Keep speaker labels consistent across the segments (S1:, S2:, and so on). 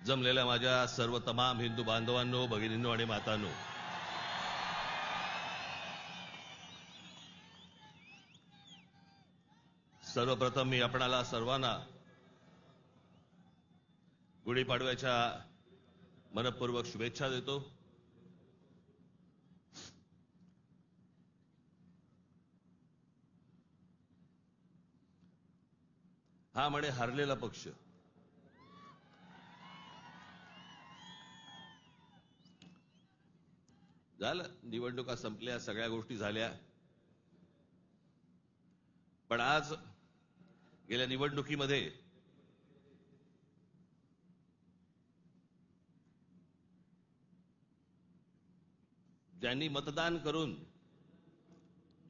S1: जमलेल्या माझ्या सर्व तमाम हिंदू बांधवांनो, भगिनींनो आणि मातांनो, सर्वप्रथम मी आपणाला सर्वांना गुढीपाडव्याच्या मनपूर्वक शुभेच्छा देतो। हा म्हणे हारलेला पक्ष, झालं, निवडणुका संपल्या, सगळ्या गोष्टी झाल्या, पण आज गेल्या निवडणुकीमध्ये ज्यांनी मतदान करून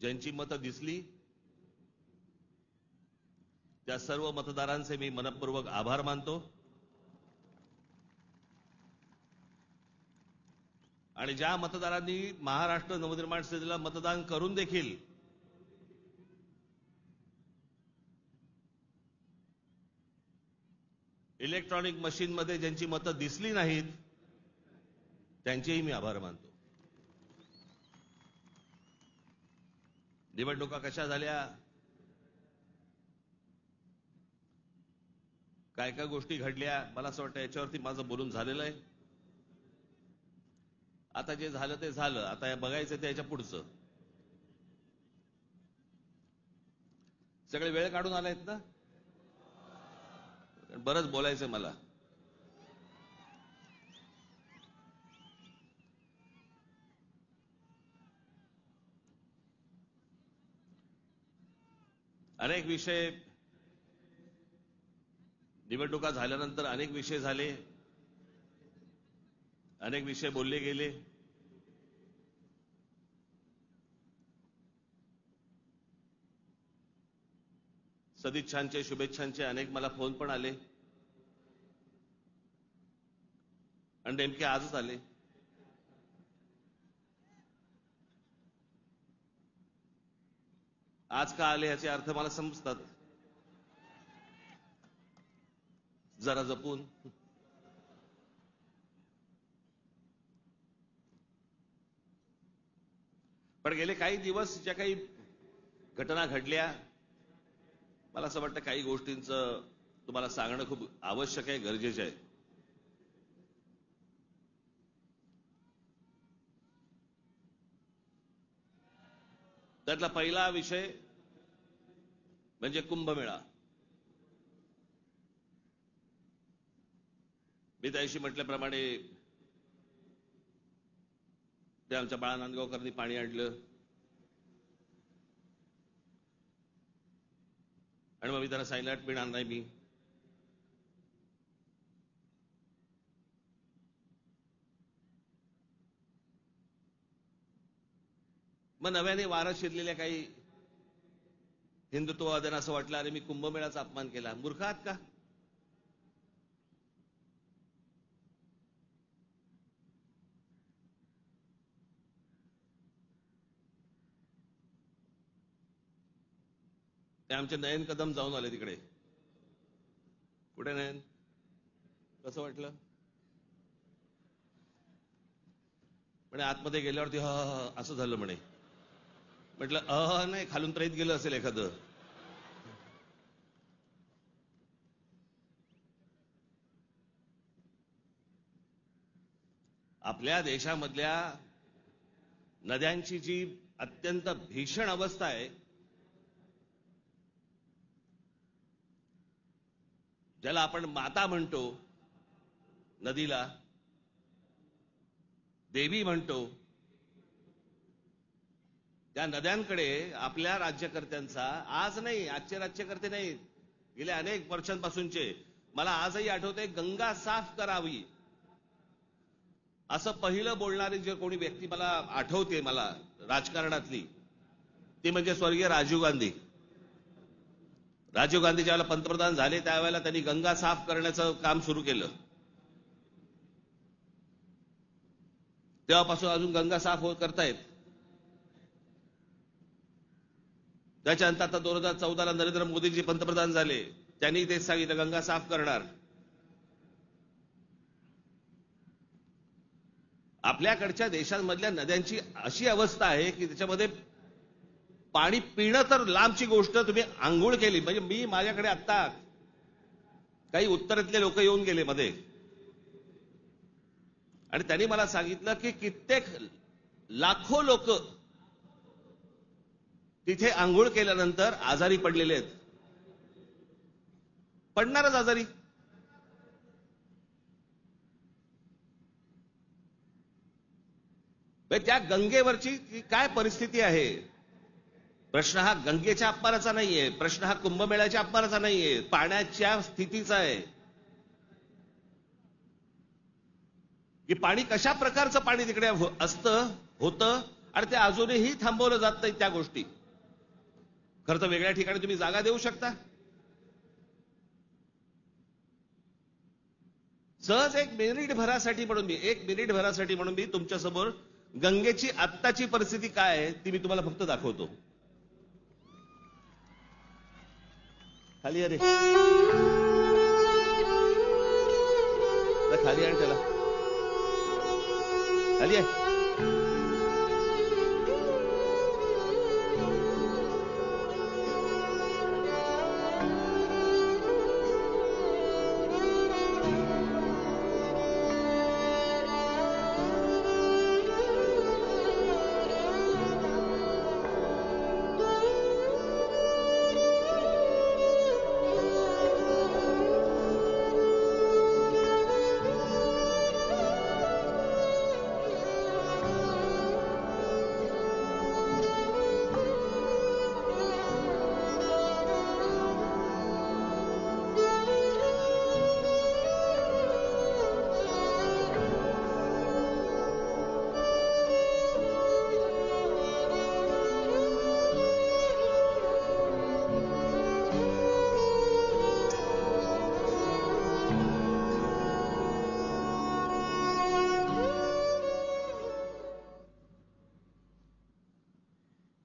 S1: ज्यांची मतं दिसली त्या सर्व मतदारांचे मी मनपूर्वक आभार मानतो। आणि ज्या मतदारांनी महाराष्ट्र नवनिर्माण सेनेला मतदान करून देखील इलेक्ट्रॉनिक मशीनमध्ये ज्यांची मतं दिसली नाहीत त्यांचेही मी आभार मानतो। निवडणुका कशा झाल्या, काय काय गोष्टी घडल्या, मला असं वाटतं याच्यावरती माझं बोलून झालेलं आहे। आता जे झालं ते झालं, आता हे बघायचं ते याच्या पुढचं। सगळे वेळ काढून आलायत ना, बरंच बोलायचं मला। अनेक विषय निवडणुका झाल्यानंतर अनेक विषय झाले, अनेक विषय बोलले गेले। सदिच्छांचे, शुभेच्छांचे अनेक मला फोन पण आले आणि नेमके आजच आले। आज का आले याचे अर्थ मला समजतात, जरा जपून। पण गेले काही दिवस ज्या काही घटना घडल्या, मला असं वाटतं काही गोष्टींचं तुम्हाला सांगणं खूप आवश्यक आहे, गरजेचं आहे। त्यातला पहिला विषय म्हणजे कुंभमेळा। मी त्याशी म्हटल्याप्रमाणे ते आमच्या बाळा नांदगावकरांनी पाणी आणलं आणि मग मी त्यांना सांगितलं पिणार नाही मी। मग नव्याने वारा शिरलेल्या काही हिंदुत्ववाद्यांना असं वाटलं, अरे मी कुंभमेळ्याचा अपमान केला। मूर्ख आहात का? ते आमचे नयन कदम जाऊन आले तिकडे। कुठे नयन? कसं वाटलं? म्हणे आतमध्ये गेल्यावरती असं झालं म्हणे। म्हटलं नाही, खालून तर येत गेलं असेल एखादं। आपल्या देशामधल्या नद्यांची जी अत्यंत भीषण अवस्था आहे, ज्याला आपण माता म्हणतो, नदीला देवी म्हणतो, त्या नद्यांकडे आपल्या राज्यकर्त्यांचा आज नाही, आजचे राज्यकर्ते नाहीत, गेल्या अनेक वर्षांपासूनचे, मला आजही आठवते, गंगा साफ करावी असं पहिलं बोलणारी जे कोणी व्यक्ती मला आठवते, मला राजकारणातली, ती म्हणजे स्वर्गीय राजीव गांधी। राजीव गांधी ज्यावेळेला पंतप्रधान झाले त्यावेळेला त्यांनी गंगा साफ करण्याचं काम सुरू केलं। तेव्हापासून अजून गंगा साफ करतायत। त्याच्यानंतर आता 2014ला नरेंद्र मोदीजी पंतप्रधान झाले, त्यांनी तेच सांगितलं गंगा साफ करणार। आपल्याकडच्या देशांमधल्या नद्यांची अशी अवस्था आहे की त्याच्यामध्ये पाणी पिणं तर लांबची गोष्ट, तुम्ही आंघोळ केली म्हणजे मी माझ्याकडे आता काही उत्तरेतले लोक येऊन गेले मध्ये आणि त्यांनी मला सांगितलं की कित्येक लाखो लोक तिथे आंघोळ केल्यानंतर आजारी पडलेले आहेत. पडणारच आजारी. त्या गंगेवरची काय परिस्थिती आहे. प्रश्न हा गंगेच्या अपमानाचा नाहीये, प्रश्न हा कुंभमेळ्याच्या अपमानाचा नाहीये, पाण्याच्या स्थितीचा आहे की पाणी कशा प्रकारचं पाणी तिकडे असतं होतं आणि ते अजूनही थांबवलं जात नाही. त्या गोष्टी खरं तर वेगळ्या ठिकाणी तुम्ही जागा देऊ शकता. सहज एक मिनिट भरासाठी म्हणून मी तुमच्या समोर गंगेची आत्ताची परिस्थिती काय आहे ती मी तुम्हाला फक्त दाखवतो. खाली अरे खाली आण त्याला, खाली आहे.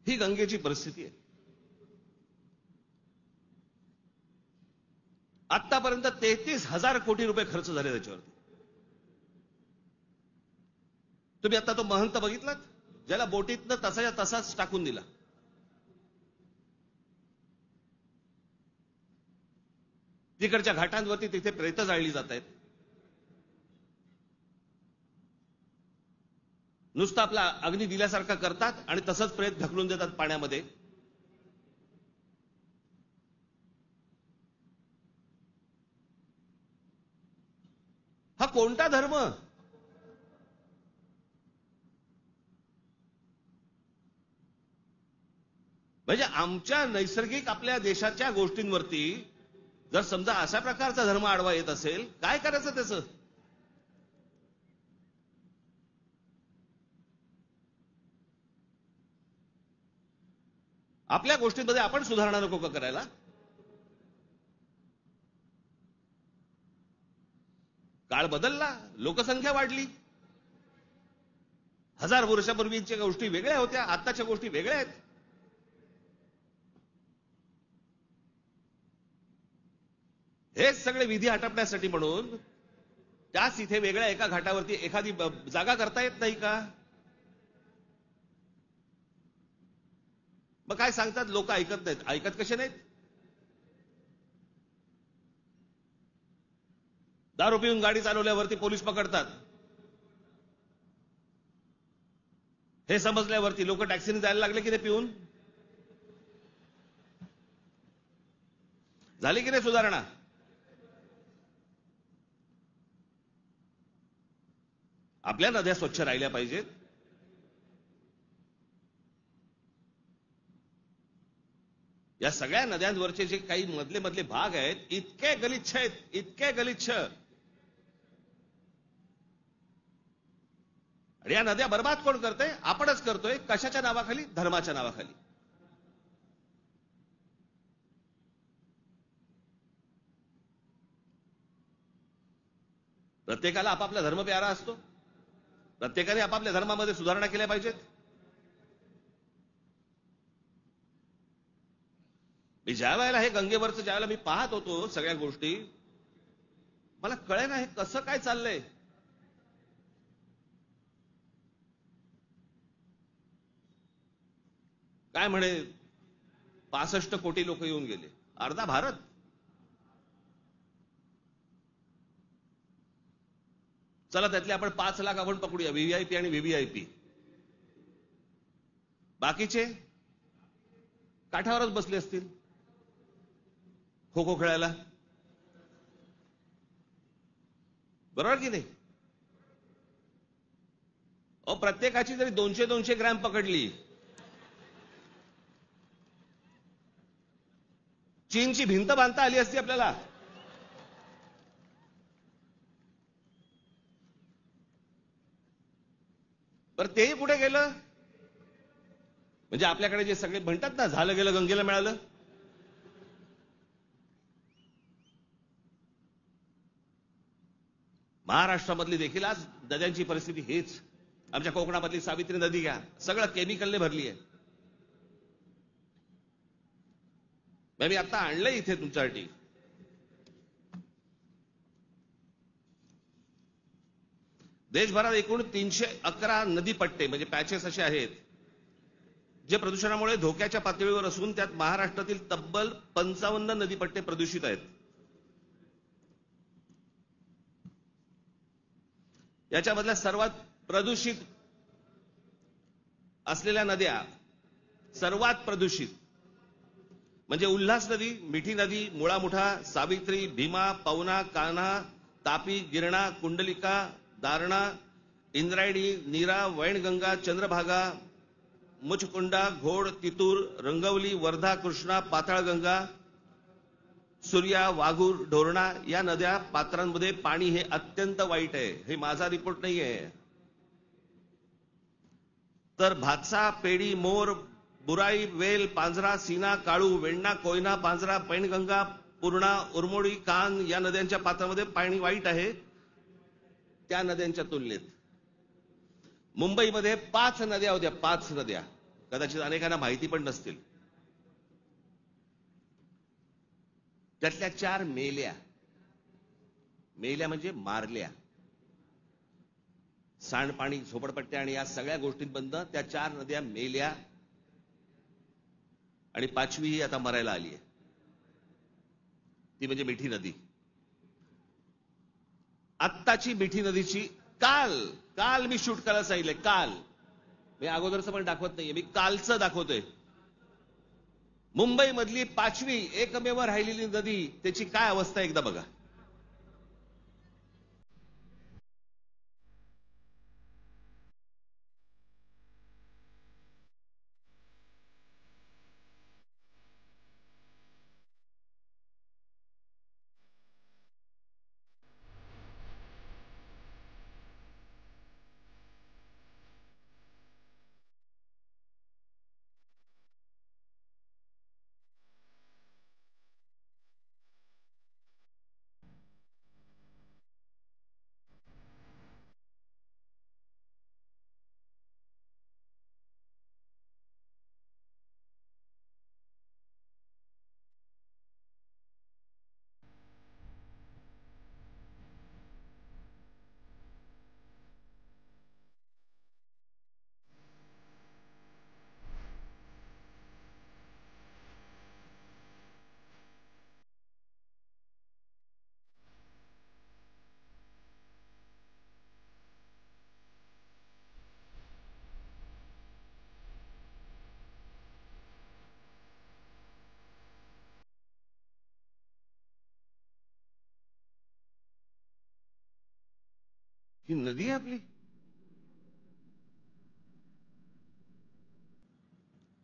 S1: ही गंगेची परिस्थिती आहे. आतापर्यंत 33,000 कोटी रुपये खर्च झाले त्याच्यावरती. तुम्ही आता तो महंत बघितलात ज्याला बोटीतनं तसाच्या तसाच टाकून दिला. तिकडच्या घाटांवरती तिथे प्रेतं जाळली जात आहेत. नुसतं आपला अग्नी दिल्यासारखा करतात आणि तसंच प्रेत ढकलून देतात पाण्यामध्ये. हा कोणता धर्म. म्हणजे आमच्या नैसर्गिक आपल्या देशाच्या गोष्टींवरती जर समजा अशा प्रकारचा धर्म आडवा येत असेल, काय करायचं त्याचं. आपल्या गोष्टींमध्ये आपण सुधारणा नको का करायला. काळ बदलला, लोकसंख्या वाढली. 1000 वर्षापूर्वीच्या गोष्टी वेगळ्या होत्या, आताच्या गोष्टी वेगळ्या आहेत. हेच सगळे विधी हटपण्यासाठी म्हणून त्याच इथे वेगळ्या एका घाटावरती एखादी जागा करता येत नाही का. मग काय सांगतात लोक ऐकत नाहीत. ऐकत कसे नाहीत. दारू पिऊन गाडी चालवल्यावरती पोलीस पकडतात. हे समजल्यावरती लोक टॅक्सीने जायला लागले की नाही पिऊन. झाली की नाही सुधारणा. आपल्या नद्या स्वच्छ राहिल्या पाहिजेत. या सगळ्या नद्यांवरचे जे काही मधले भाग आहेत इतके गलिच्छ आहेत, इतके गलिच्छ. आणि या नद्या बर्बाद कोण करतोय. आपणच करतोय. कशाच्या नावाखाली. धर्माच्या नावाखाली. प्रत्येकाला आपापला धर्म प्यारा असतो. प्रत्येकाने आपापल्या धर्मामध्ये सुधारणा केल्या पाहिजेत. मी ज्या वेळेला हे गंगेवरचं ज्यावेळेला मी पाहत होतो सगळ्या गोष्टी, मला कळेना हे कसं काय चाललंय. काय म्हणे 65 कोटी लोक येऊन गेले, अर्धा भारत. चला त्यातले आपण 5 लाख आपण पकडूया, व्हीव्हीआयपी आणि व्हीव्हीआयपी. बाकीचे काठावरच बसले असतील खो खो खेळायला, बरोबर की नाही? प्रत्येकाची जरी 200-200 ग्रॅम पकडली, चीनची भिंत बांधता आली असती आपल्याला. बरं तेही कुठे गेलं? म्हणजे आपल्याकडे जे सगळे म्हणतात ना, झालं गेलं गंगेला मिळालं. महाराष्ट्रामधली देखील आज नद्यांची परिस्थिती हेच. आमच्या कोकणामधली सावित्री नदी घ्या, सगळं केमिकलने भरली आहे. मी आता आणलंय इथे तुमच्यासाठी. देशभरात एकूण 311 नदीपट्टे म्हणजे पॅचेस असे आहेत जे प्रदूषणामुळे धोक्याच्या पातळीवर असून त्यात महाराष्ट्रातील तब्बल 55 नदीपट्टे प्रदूषित आहेत. याच्यामधल्या सर्वात प्रदूषित असलेल्या नद्या, सर्वात प्रदूषित म्हणजे उल्हास नदी, मिठी नदी, मुळा मुठा, सावित्री, भीमा, पवना, कान्हा, तापी, गिरणा, कुंडलिका, दारणा, इंद्रायणी, नीरा, वैनगंगा, चंद्रभागा, मुचकुंडा, घोड, तितूर, रंगवली, वर्धा, कृष्णा, पाताळगंगा, सूर्या, वाघूर, ढोरणा या नद्या पात्रांमध्ये पाणी हे अत्यंत वाईट आहे. हे माझा रिपोर्ट नाही आहे. तर भातसा, पेडी, मोर, बुराई, वेल, पांझरा, सीना, काळू, वेण्णा, कोयना, पांझरा, पैनगंगा, पूर्णा, उरमोडी, कान या नद्यांच्या पात्रामध्ये पाणी वाईट आहे. त्या नद्यांच्या तुलनेत मुंबईमध्ये 5 नद्या होत्या, 5 नद्या. कदाचित अनेकांना माहिती पण नसतील. त्यातल्या 4 मेल्या. मेल्या म्हणजे मारल्या. सांडपाणी, झोपडपट्ट्या आणि या सगळ्या गोष्टींबंद त्या 4 नद्या मेल्या आणि 5वी ही आता मरायला आली आहे. ती म्हणजे मिठी नदी. आत्ताची मिठी नदीची काल मी शूट करायला सांगितलंय. काल मी अगोदरचं पण दाखवत नाहीये, मी कालचं दाखवतोय. मुंबई मधली 5वी एकमेव राहिलेली नदी, त्याची काय अवस्था एकदा बघा. ही नदी आहे आपली.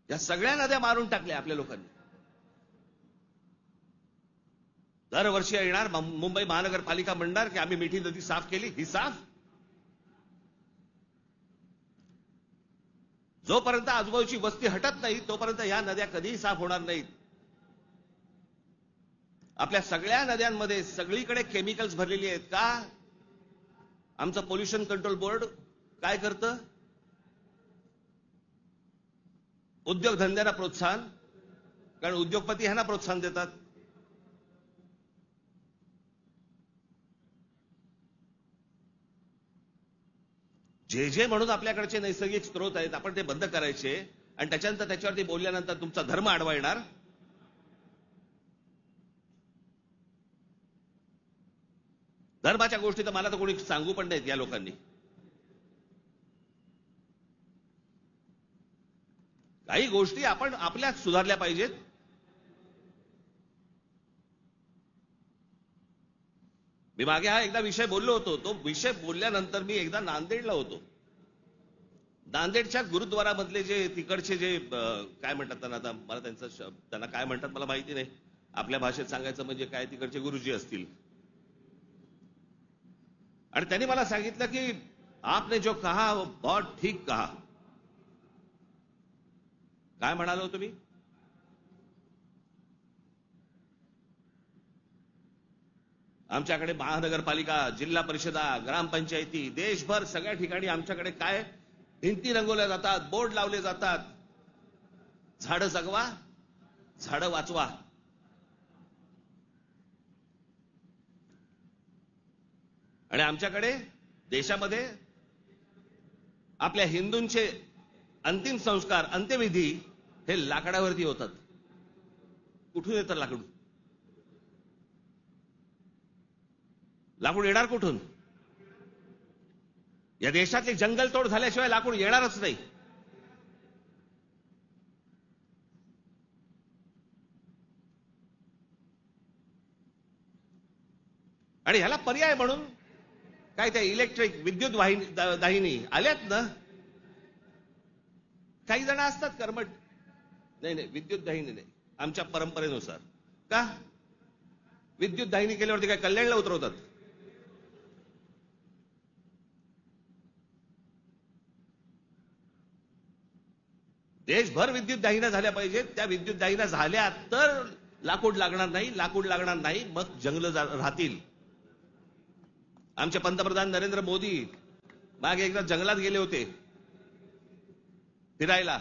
S1: या सगळ्या नद्या मारून टाकल्या आपल्या लोकांनी. दरवर्षी येणार मुंबई महानगरपालिका म्हणणार की आम्ही मिठी नदी साफ केली. ही साफ? जोपर्यंत आजूबाजूची वस्ती हटत नाही तोपर्यंत या नद्या कधीही साफ होणार नाहीत. आपल्या सगळ्या नद्यांमध्ये सगळीकडे केमिकल्स भरलेली आहेत. का? आमचं पोल्युशन कंट्रोल बोर्ड काय करतं? उद्योगधंद्यांना प्रोत्साहन, कारण उद्योगपती ह्यांना प्रोत्साहन देतात. जे म्हणून आपल्याकडचे नैसर्गिक स्रोत आहेत आपण ते बंद करायचे. आणि त्याच्यानंतर त्याच्यावरती बोलल्यानंतर तुमचा धर्म आडवा येणार. धर्माच्या गोष्टी तर मला तर कोणी सांगू पण नाहीत या लोकांनी. काही गोष्टी आपण आपल्यात सुधारल्या पाहिजेत. मी मागे हा एकदा विषय बोललो होतो. तो विषय बोलल्यानंतर मी एकदा नांदेडला होतो. नांदेडच्या गुरुद्वारामधले जे तिकडचे जे काय म्हणतात त्यांना, आता मला त्यांना काय म्हणतात मला माहिती नाही, आपल्या भाषेत सांगायचं म्हणजे काय, तिकडचे गुरुजी असतील. आणि त्यांनी मला सांगितलं की आपने जो कहा वो बहुत ठीक कहा. काय म्हणालो तुम्ही? आमच्याकडे महानगरपालिका, जिल्हा परिषदा, ग्रामपंचायती, देशभर सगळ्या ठिकाणी आमच्याकडे काय भिंती रंगवल्या जातात, बोर्ड लावले जातात, झाडं जगवा, झाडं वाचवा. आणि आमच्याकडे देशामध्ये आपल्या हिंदूंचे अंतिम संस्कार, अंत्यविधी हे लाकडावरती होतात. कुठून येतं लाकूड? लाकूड येणार कुठून? या देशातली जंगलतोड झाल्याशिवाय लाकूड येणारच नाही. आणि ह्याला पर्याय म्हणून काय त्या इलेक्ट्रिक विद्युत दाहिनी आल्यात ना. काही जण असतात कर्मठ, नाही नाही विद्युत दाहिनी नाही, आमच्या परंपरेनुसार. का विद्युत दाहिनी केल्यावरती काय कल्याणला उतरवतात? देशभर विद्युत दाहिन्या झाल्या पाहिजेत. त्या विद्युत दाहिन्या झाल्या तर लाकूड लागणार नाही. लाकूड लागणार नाही मग जंगल राहतील. आमचे पंतप्रधान नरेंद्र मोदी मागे एकदा जंगलात गेले होते फिरायला,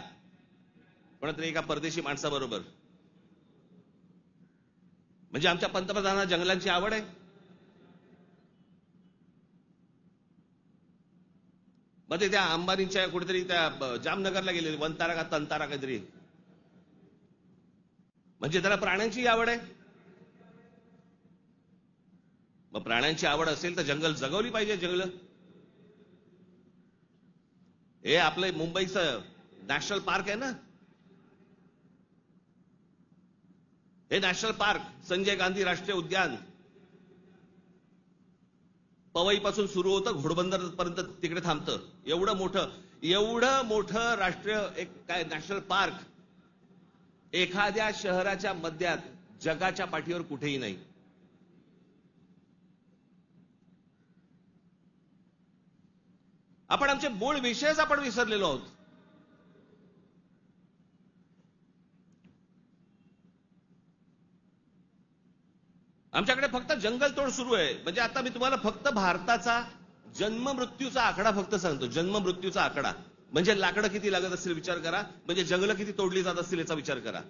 S1: कोणतरी एका परदेशी माणसाबरोबर. म्हणजे आमच्या पंतप्रधानांना जंगलांची आवड आहे. मग ते त्या अंबानीच्या कुठेतरी त्या जामनगरला गेले, वनतारा का तंतारा काहीतरी. म्हणजे त्याला प्राण्यांची आवड आहे. मग प्राण्यांची आवड असेल तर जंगल जगवली पाहिजे. जंगल हे आपलं मुंबईचं नॅशनल पार्क आहे ना, हे नॅशनल पार्क संजय गांधी राष्ट्रीय उद्यान पवईपासून सुरू होतं, घोडबंदर पर्यंत तिकडे थांबतं. एवढं मोठं राष्ट्रीय एक काय नॅशनल पार्क एखाद्या शहराच्या मध्यात जगाच्या पाठीवर कुठेही नाही. आपण आमचे मूळ विषयच आपण विसरलेलो आहोत. आमच्याकडे फक्त जंगलतोड सुरू आहे. म्हणजे आता मी तुम्हाला फक्त भारताचा जन्म मृत्यूचा आकडा फक्त सांगतो. जन्म मृत्यूचा आकडा म्हणजे लाकडं किती लागत असतील विचार करा, म्हणजे जंगलं किती तोडली जात असतील याचा विचार करा.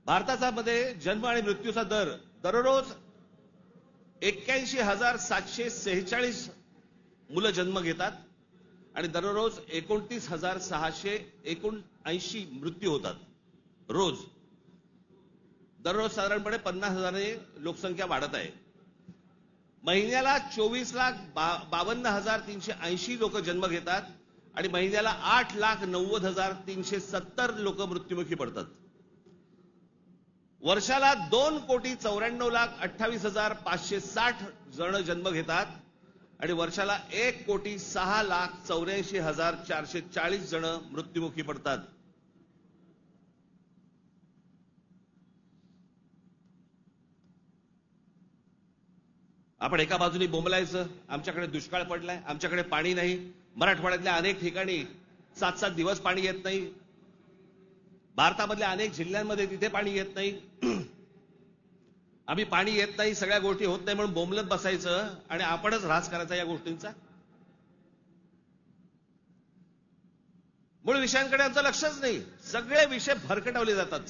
S1: भारताचा मध्ये जन्म आणि मृत्यूचा दर दररोज 81,746 मुलं जन्म घेतात आणि दररोज 29,679 मृत्यू होतात रोज. दररोज साधारणपणे 50,000 लोकसंख्या वाढत आहे. महिन्याला 24,52,380 लोक जन्म घेतात आणि महिन्याला 8,90,370 लोक मृत्युमुखी पडतात. वर्षाला 2,94,28,560 जण जन्म घेतात आणि वर्षाला 1,06,84,440 जण मृत्युमुखी पडतात. आपण एका बाजूने बोंबलायचं, आमच्याकडे दुष्काळ पडलाय, आमच्याकडे पाणी नाही. मराठवाड्यातल्या अनेक ठिकाणी 7-7 दिवस पाणी येत नाही. भारतामधल्या अनेक जिल्ह्यांमध्ये तिथे पाणी येत नाही. आम्ही पाणी येत नाही, सगळ्या गोष्टी होत नाही म्हणून बोंबलत बसायचं आणि आपणच ऱ्हास करायचा या गोष्टींचा. मूळ विषयांकडे आमचं लक्षच नाही. सगळे विषय भरकटवले जातात.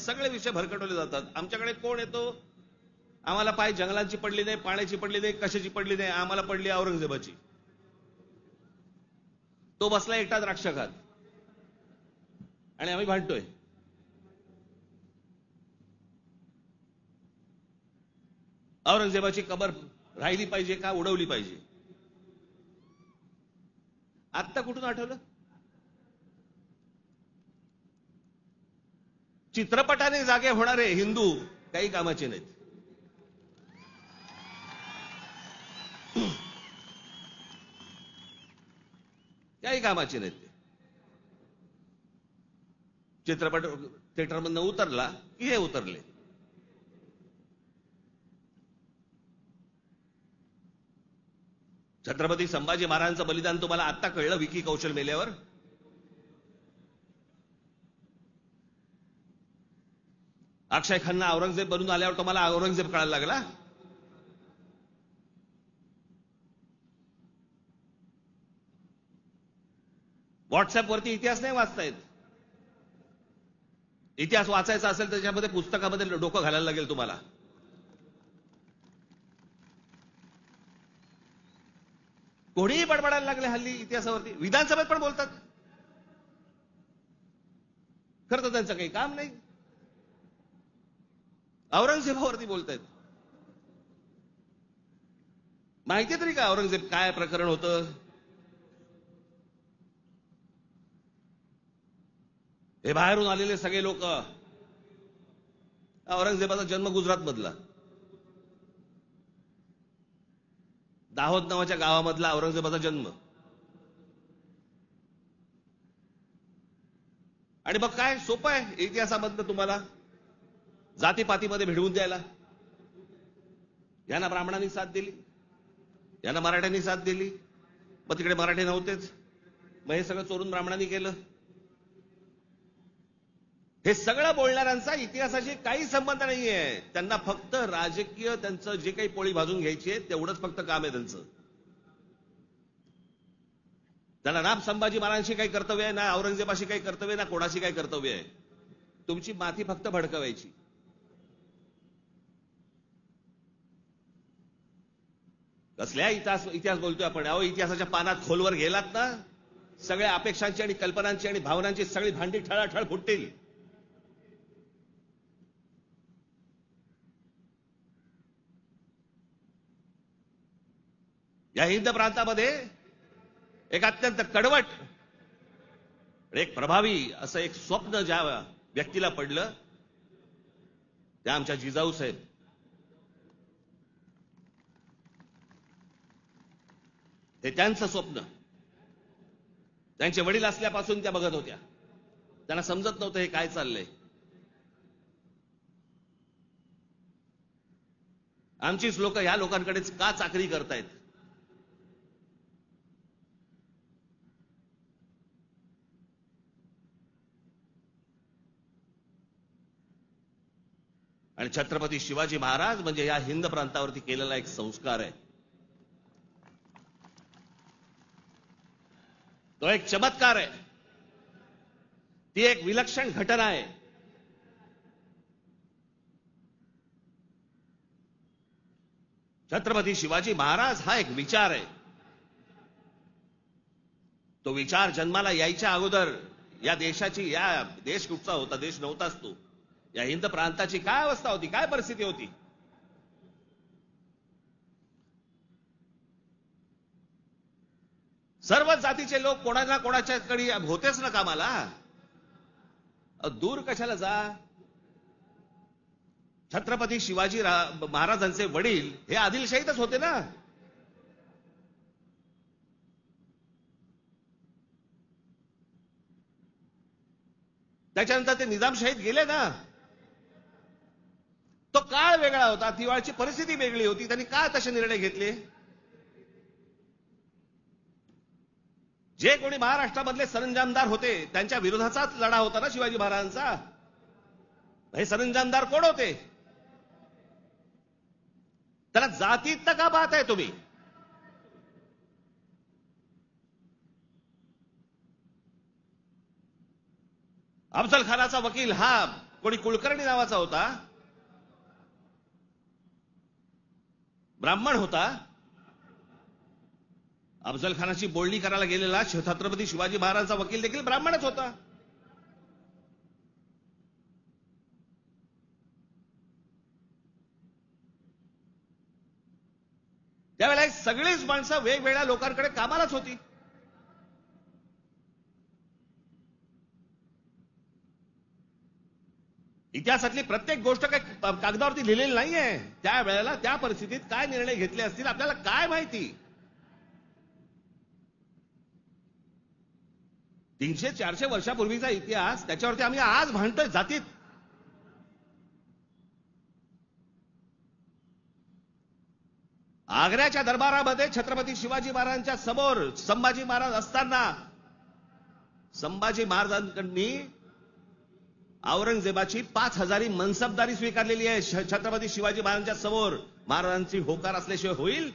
S1: आमच्याकडे कोण येतो, आम्हाला पाय जंगलांची पडली नाही, पाण्याची पडली नाही, कशाची पडली नाही, आम्हाला पडली औरंगजेबाची. तो बसला एकटा द्राक्ष खात. आणि आम्ही भांडतोय. औरंगजेबाची कबर राहिली पाहिजे का उडवली पाहिजे? आत्ता कुठून आठवलं? चित्रपटाने जागे होणारे हिंदू काही कामाचे नाहीत. काही कामाचे नाहीत. ते चित्रपट थिएटरमधनं उतरला की हे उतरले. छत्रपती संभाजी महाराजांचं बलिदान तुम्हाला आत्ता कळलं विकी कौशल मेल्यावर? अक्षय खन्ना औरंगजेब बनून आल्यावर तुम्हाला औरंगजेब कळायला लागला? व्हॉट्सअपवरती इतिहास नाही वाचतायत. इतिहास वाचायचा असेल त्याच्यामध्ये पुस्तकामध्ये डोकं घालायला लागेल तुम्हाला. कोणीही बडबडायला लागले हल्ली इतिहासावरती. विधानसभेत पण बोलतात. खरं तर त्यांचं काही काम नाही. औरंगजेबावरती बोलतायत. माहिती तरी का औरंगजेब काय प्रकरण होतं? हे बाहेरून आलेले सगळे लोक. औरंगजेबाचा जन्म गुजरात मधला, दाहोद नावाच्या गावामधला औरंगजेबाचा जन्म. आणि मग काय सोपं आहे इतिहासामधनं तुम्हाला जातीपातीमध्ये भिडवून द्यायला. यांना ब्राह्मणांनी साथ दिली, यांना मराठ्यांनी साथ दिली, मग तिकडे मराठी नव्हतेच, मग हे सगळं चोरून ब्राह्मणांनी केलं. हे सगळं बोलणाऱ्यांचा इतिहासाशी काही संबंध नाहीये. त्यांना फक्त राजकीय त्यांचं जे काही पोळी भाजून घ्यायची आहे तेवढंच फक्त काम आहे त्यांचं. त्यांना ना संभाजी महाराजांशी काही कर्तव्य आहे, ना औरंगजेबाशी काही कर्तव्य, ना कोणाशी काही कर्तव्य आहे. तुमची माथी फक्त भडकवायची. कसल्या इतिहास बोलतोय आपण? अहो, इतिहासाच्या पानात खोलवर गेलात ना, सगळ्या अपेक्षांची आणि कल्पनांची आणि भावनांची सगळी भांडी ठळाठळ फुटतील. या हिंद प्रांतामध्ये एक अत्यंत कडवट, एक प्रभावी असं एक स्वप्न ज्या व्यक्तीला पडलं त्या आमच्या जिजाऊ साहेब. हे त्यांचं स्वप्न त्यांचे वडील असल्यापासून त्या बघत होत्या. त्यांना समजत नव्हतं हे काय चाललंय. आमचीच लोक ह्या लोकांकडेच का चाकरी करतायत? आणि छत्रपती शिवाजी महाराज म्हणजे या हिंद प्रांतावरती केलेला एक संस्कार आहे. तो एक चमत्कार आहे. ती एक विलक्षण घटना आहे. छत्रपती शिवाजी महाराज हा एक विचार आहे. तो विचार जन्माला यायच्या अगोदर या देशाची, या देश कुठचा होता? देश नव्हताच तो. या हिंद प्रांताची काय अवस्था होती, काय परिस्थिती होती? सर्वच जातीचे लोक कोणाला कोणाच्याकडे होतेच ना कामाला. दूर कशाला जा. छत्रपती शिवाजी महाराजांचे वडील हे आदिलशाहीतच होते ना. त्याच्यानंतर ते निजामशाहीत गेले ना. तो काळ वेगळा होता, तिवाळची परिस्थिती वेगळी होती. त्यांनी का तसे निर्णय घेतले? जे कोणी महाराष्ट्रामधले सरंजामदार होते त्यांच्या विरोधाचाच लढा होता ना शिवाजी महाराजांचा. हे सरंजामदार कोण होते? त्याला जातीत का पाहताय तुम्ही? अफजल खानाचा वकील हा कोणी कुलकर्णी नावाचा होता, ब्राह्मण होता. अफजल खानाची बोलणी करायला गेलेला छत्रपती शिवाजी महाराजांचा वकील देखील ब्राह्मणच होता. त्यावेळेला सगळीच माणसं वेगवेगळ्या लोकांकडे कामालाच होती. इतिहासातली प्रत्येक गोष्ट काही कागदावरती लिहिलेली नाहीये. त्यावेळेला त्या परिस्थितीत काय निर्णय घेतले असतील आपल्याला काय माहिती. 300-400 वर्षापूर्वीचा इतिहास, त्याच्यावरती आम्ही आज भांडतोय जातीत. आग्र्याच्या दरबारामध्ये छत्रपती शिवाजी महाराजांच्या समोर संभाजी महाराज असताना संभाजी महाराजांनी औरंगजेबाची 5000 मनसबदारी स्वीकारलेली आहे. छत्रपती शिवाजी महाराजांच्या समोर महाराजांची होकार असल्याशिवाय होईल?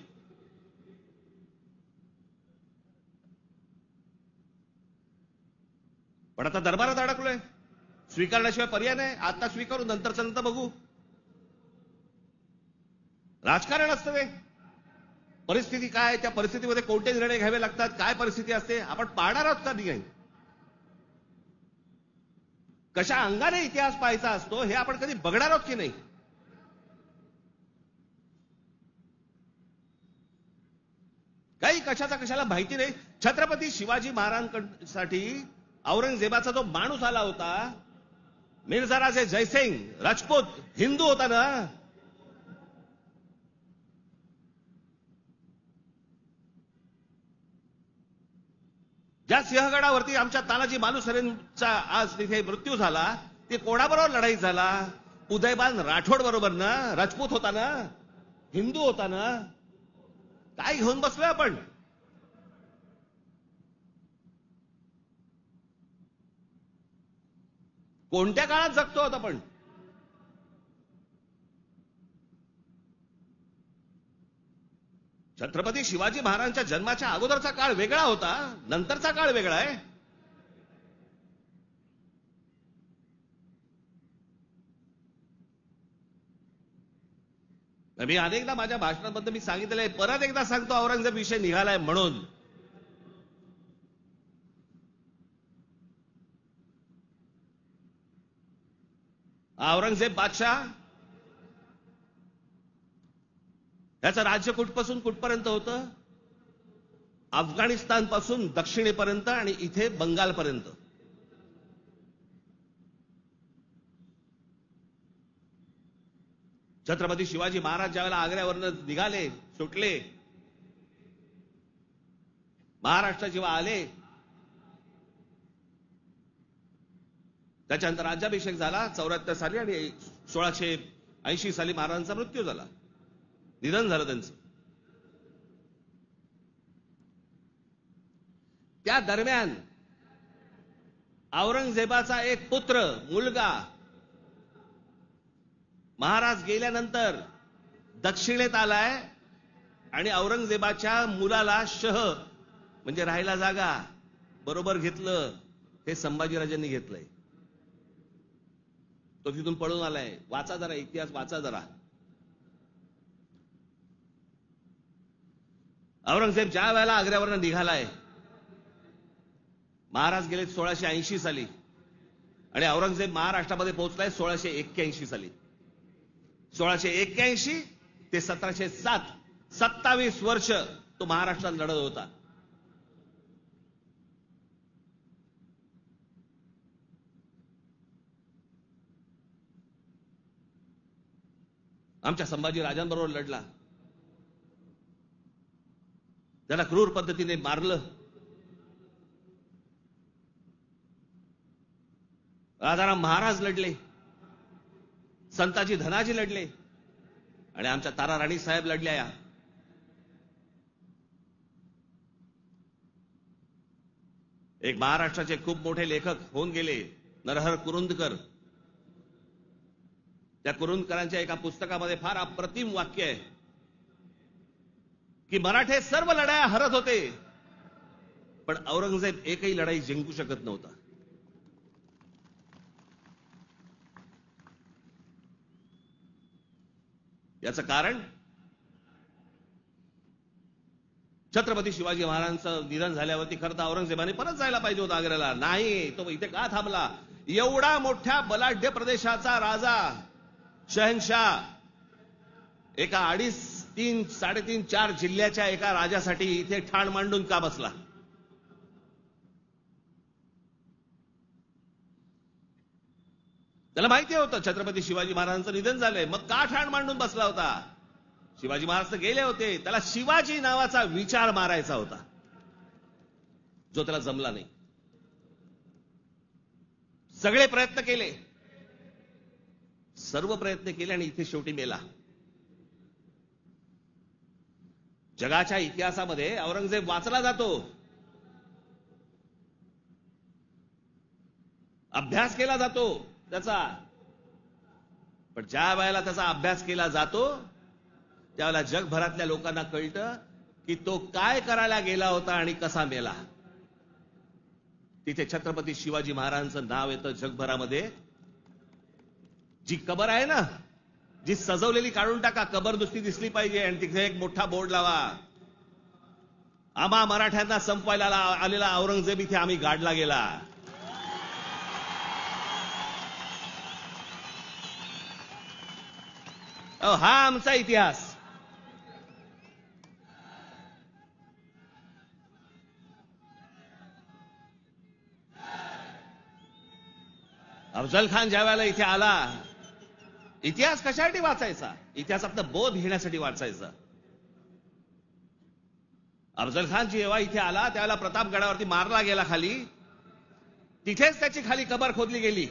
S1: पण आता दरबारात अडकलोय, स्वीकारण्याशिवाय पर्याय नाही. आता स्वीकारू, नंतरचं नंतर बघू. राजकारण असतं ते. परिस्थिती काय, त्या परिस्थितीमध्ये कोणते निर्णय घ्यावे लागतात, काय परिस्थिती असते, आपण पाहणार आहोत का नाही. कशा अंगाने इतिहास पाहायचा असतो हे आपण कधी बघणार आहोत की नाही. काही कशाचा कशाला माहिती नाही. छत्रपती शिवाजी महाराजांसाठी औरंगजेबाचा जो माणूस आला होता, मिर्झा राजे जयसिंग राजपूत, हिंदू होता ना. ज्या सिंहगडावरती आमच्या तानाजी मालुसरेंचा आज तिथे मृत्यू झाला, ते कोणाबरोबर लढाई झाला? उदयबान राठोड बरोबर ना. राजपूत होता ना, हिंदू होता ना. काय घेऊन बसलोय आपण? कोणत्या काळात जगतो आहोत आपण? छत्रपती शिवाजी महाराजांच्या जन्माच्या अगोदरचा काळ वेगळा होता, नंतरचा काळ वेगळा आहे. मी अनेकदा माझ्या भाषणांमध्ये मी सांगितलेलं आहे, परत एकदा सांगतो, औरंगजेब विषय निघालाय म्हणून. औरंगजेब बादशाह याचं राज्य कुठपासून कुठपर्यंत होतं? अफगाणिस्तान पासून दक्षिणेपर्यंत आणि इथे बंगालपर्यंत. छत्रपती शिवाजी महाराज ज्यावेळेला आग्र्यावरनं निघाले, सुटले, महाराष्ट्र जेव्हा आले, त्याच्यानंतर राज्याभिषेक झाला 74 साली आणि 1680 साली महाराजांचा मृत्यू झाला, निधन झालं त्यांचं. त्या दरम्यान औरंगजेबाचा एक पुत्र, मुलगा, महाराज गेल्यानंतर दक्षिणेत आलाय आणि औरंगजेबाच्या मुलाला शह म्हणजे राहायला जागा बरोबर घेतलं. हे संभाजीराजांनी घेतलंय. तो तिथून पळून आलाय. वाचा जरा इतिहास, वाचा जरा. औरंगजेब ज्या वेळेला आग्र्यावरनं निघालाय, महाराज गेले 1680 साली आणि औरंगजेब महाराष्ट्रामध्ये पोहोचलाय 1681 साली. 1681 ते 1707, 27 वर्ष तो महाराष्ट्रात लढत होता. आमच्या संभाजी राजांबरोबर लढला. त्याला क्रूर पद्धतीने मारलं. राजाराम महाराज लढले, संताजी धनाजी लढले आणि आमच्या तारा राणी साहेब लढल्या. एक महाराष्ट्राचे खूप मोठे लेखक होऊन गेले, नरहर कुरुंदकर. त्या कुरुंदकरांच्या एका पुस्तकामध्ये फार अप्रतिम वाक्य आहे की मराठे सर्व लढाया हरत होते, पण औरंगजेब एकही लढाई जिंकू शकत नव्हता. याचं कारण छत्रपती शिवाजी महाराजांचं निधन झाल्यावरती खरं तर औरंगजेबाने परत जायला पाहिजे होता आग्र्याला. नाही, तो इथे का थांबला? एवढा मोठ्या बलाढ्य प्रदेशाचा राजा, शहनशाह, एका 2.5 3-3.5-4 जिल्ह्याच्या एका राजासाठी इथे ठाण मांडून का बसला? त्याला माहिती होतं छत्रपती शिवाजी महाराजांचं निधन झालंय, मग का ठाण मांडून बसला होता? शिवाजी महाराज तर गेले होते, त्याला शिवाजी नावाचा विचार मारायचा होता, जो त्याला जमला नाही. सगळे प्रयत्न केले, सर्व प्रयत्न केले आणि इथे शेवटी मेला. जगाच्या इतिहासामध्ये औरंगजेब वाचला जातो, अभ्यास केला जातो त्याचा, पण ज्या वेळेला त्याचा अभ्यास केला जातो त्यावेळेला जगभरातल्या लोकांना कळतं की तो काय करायला गेला होता आणि कसा मेला. तिथे छत्रपती शिवाजी महाराजांचं नाव येतं जगभरामध्ये. जी कबर आहे ना, जी सजवलेली काढून टाका, कबर नुसती दिसली पाहिजे आणि तिथे एक मोठा बोर्ड लावा, आम्हा मराठ्यांना संपवायला आलेला औरंगजेब इथे आम्ही गाडला गेला. हा आमचा इतिहास. अफजल खान ज्या वेळेला इथे आला, इतिहास कशासाठी वाचायचा? इतिहासातला बोध घेण्यासाठी वाचायचा. अफजल खान जेव्हा इथे आला त्यावेळेला प्रतापगडावरती मारला गेला खाली, तिथेच त्याची खाली कबर खोदली गेली,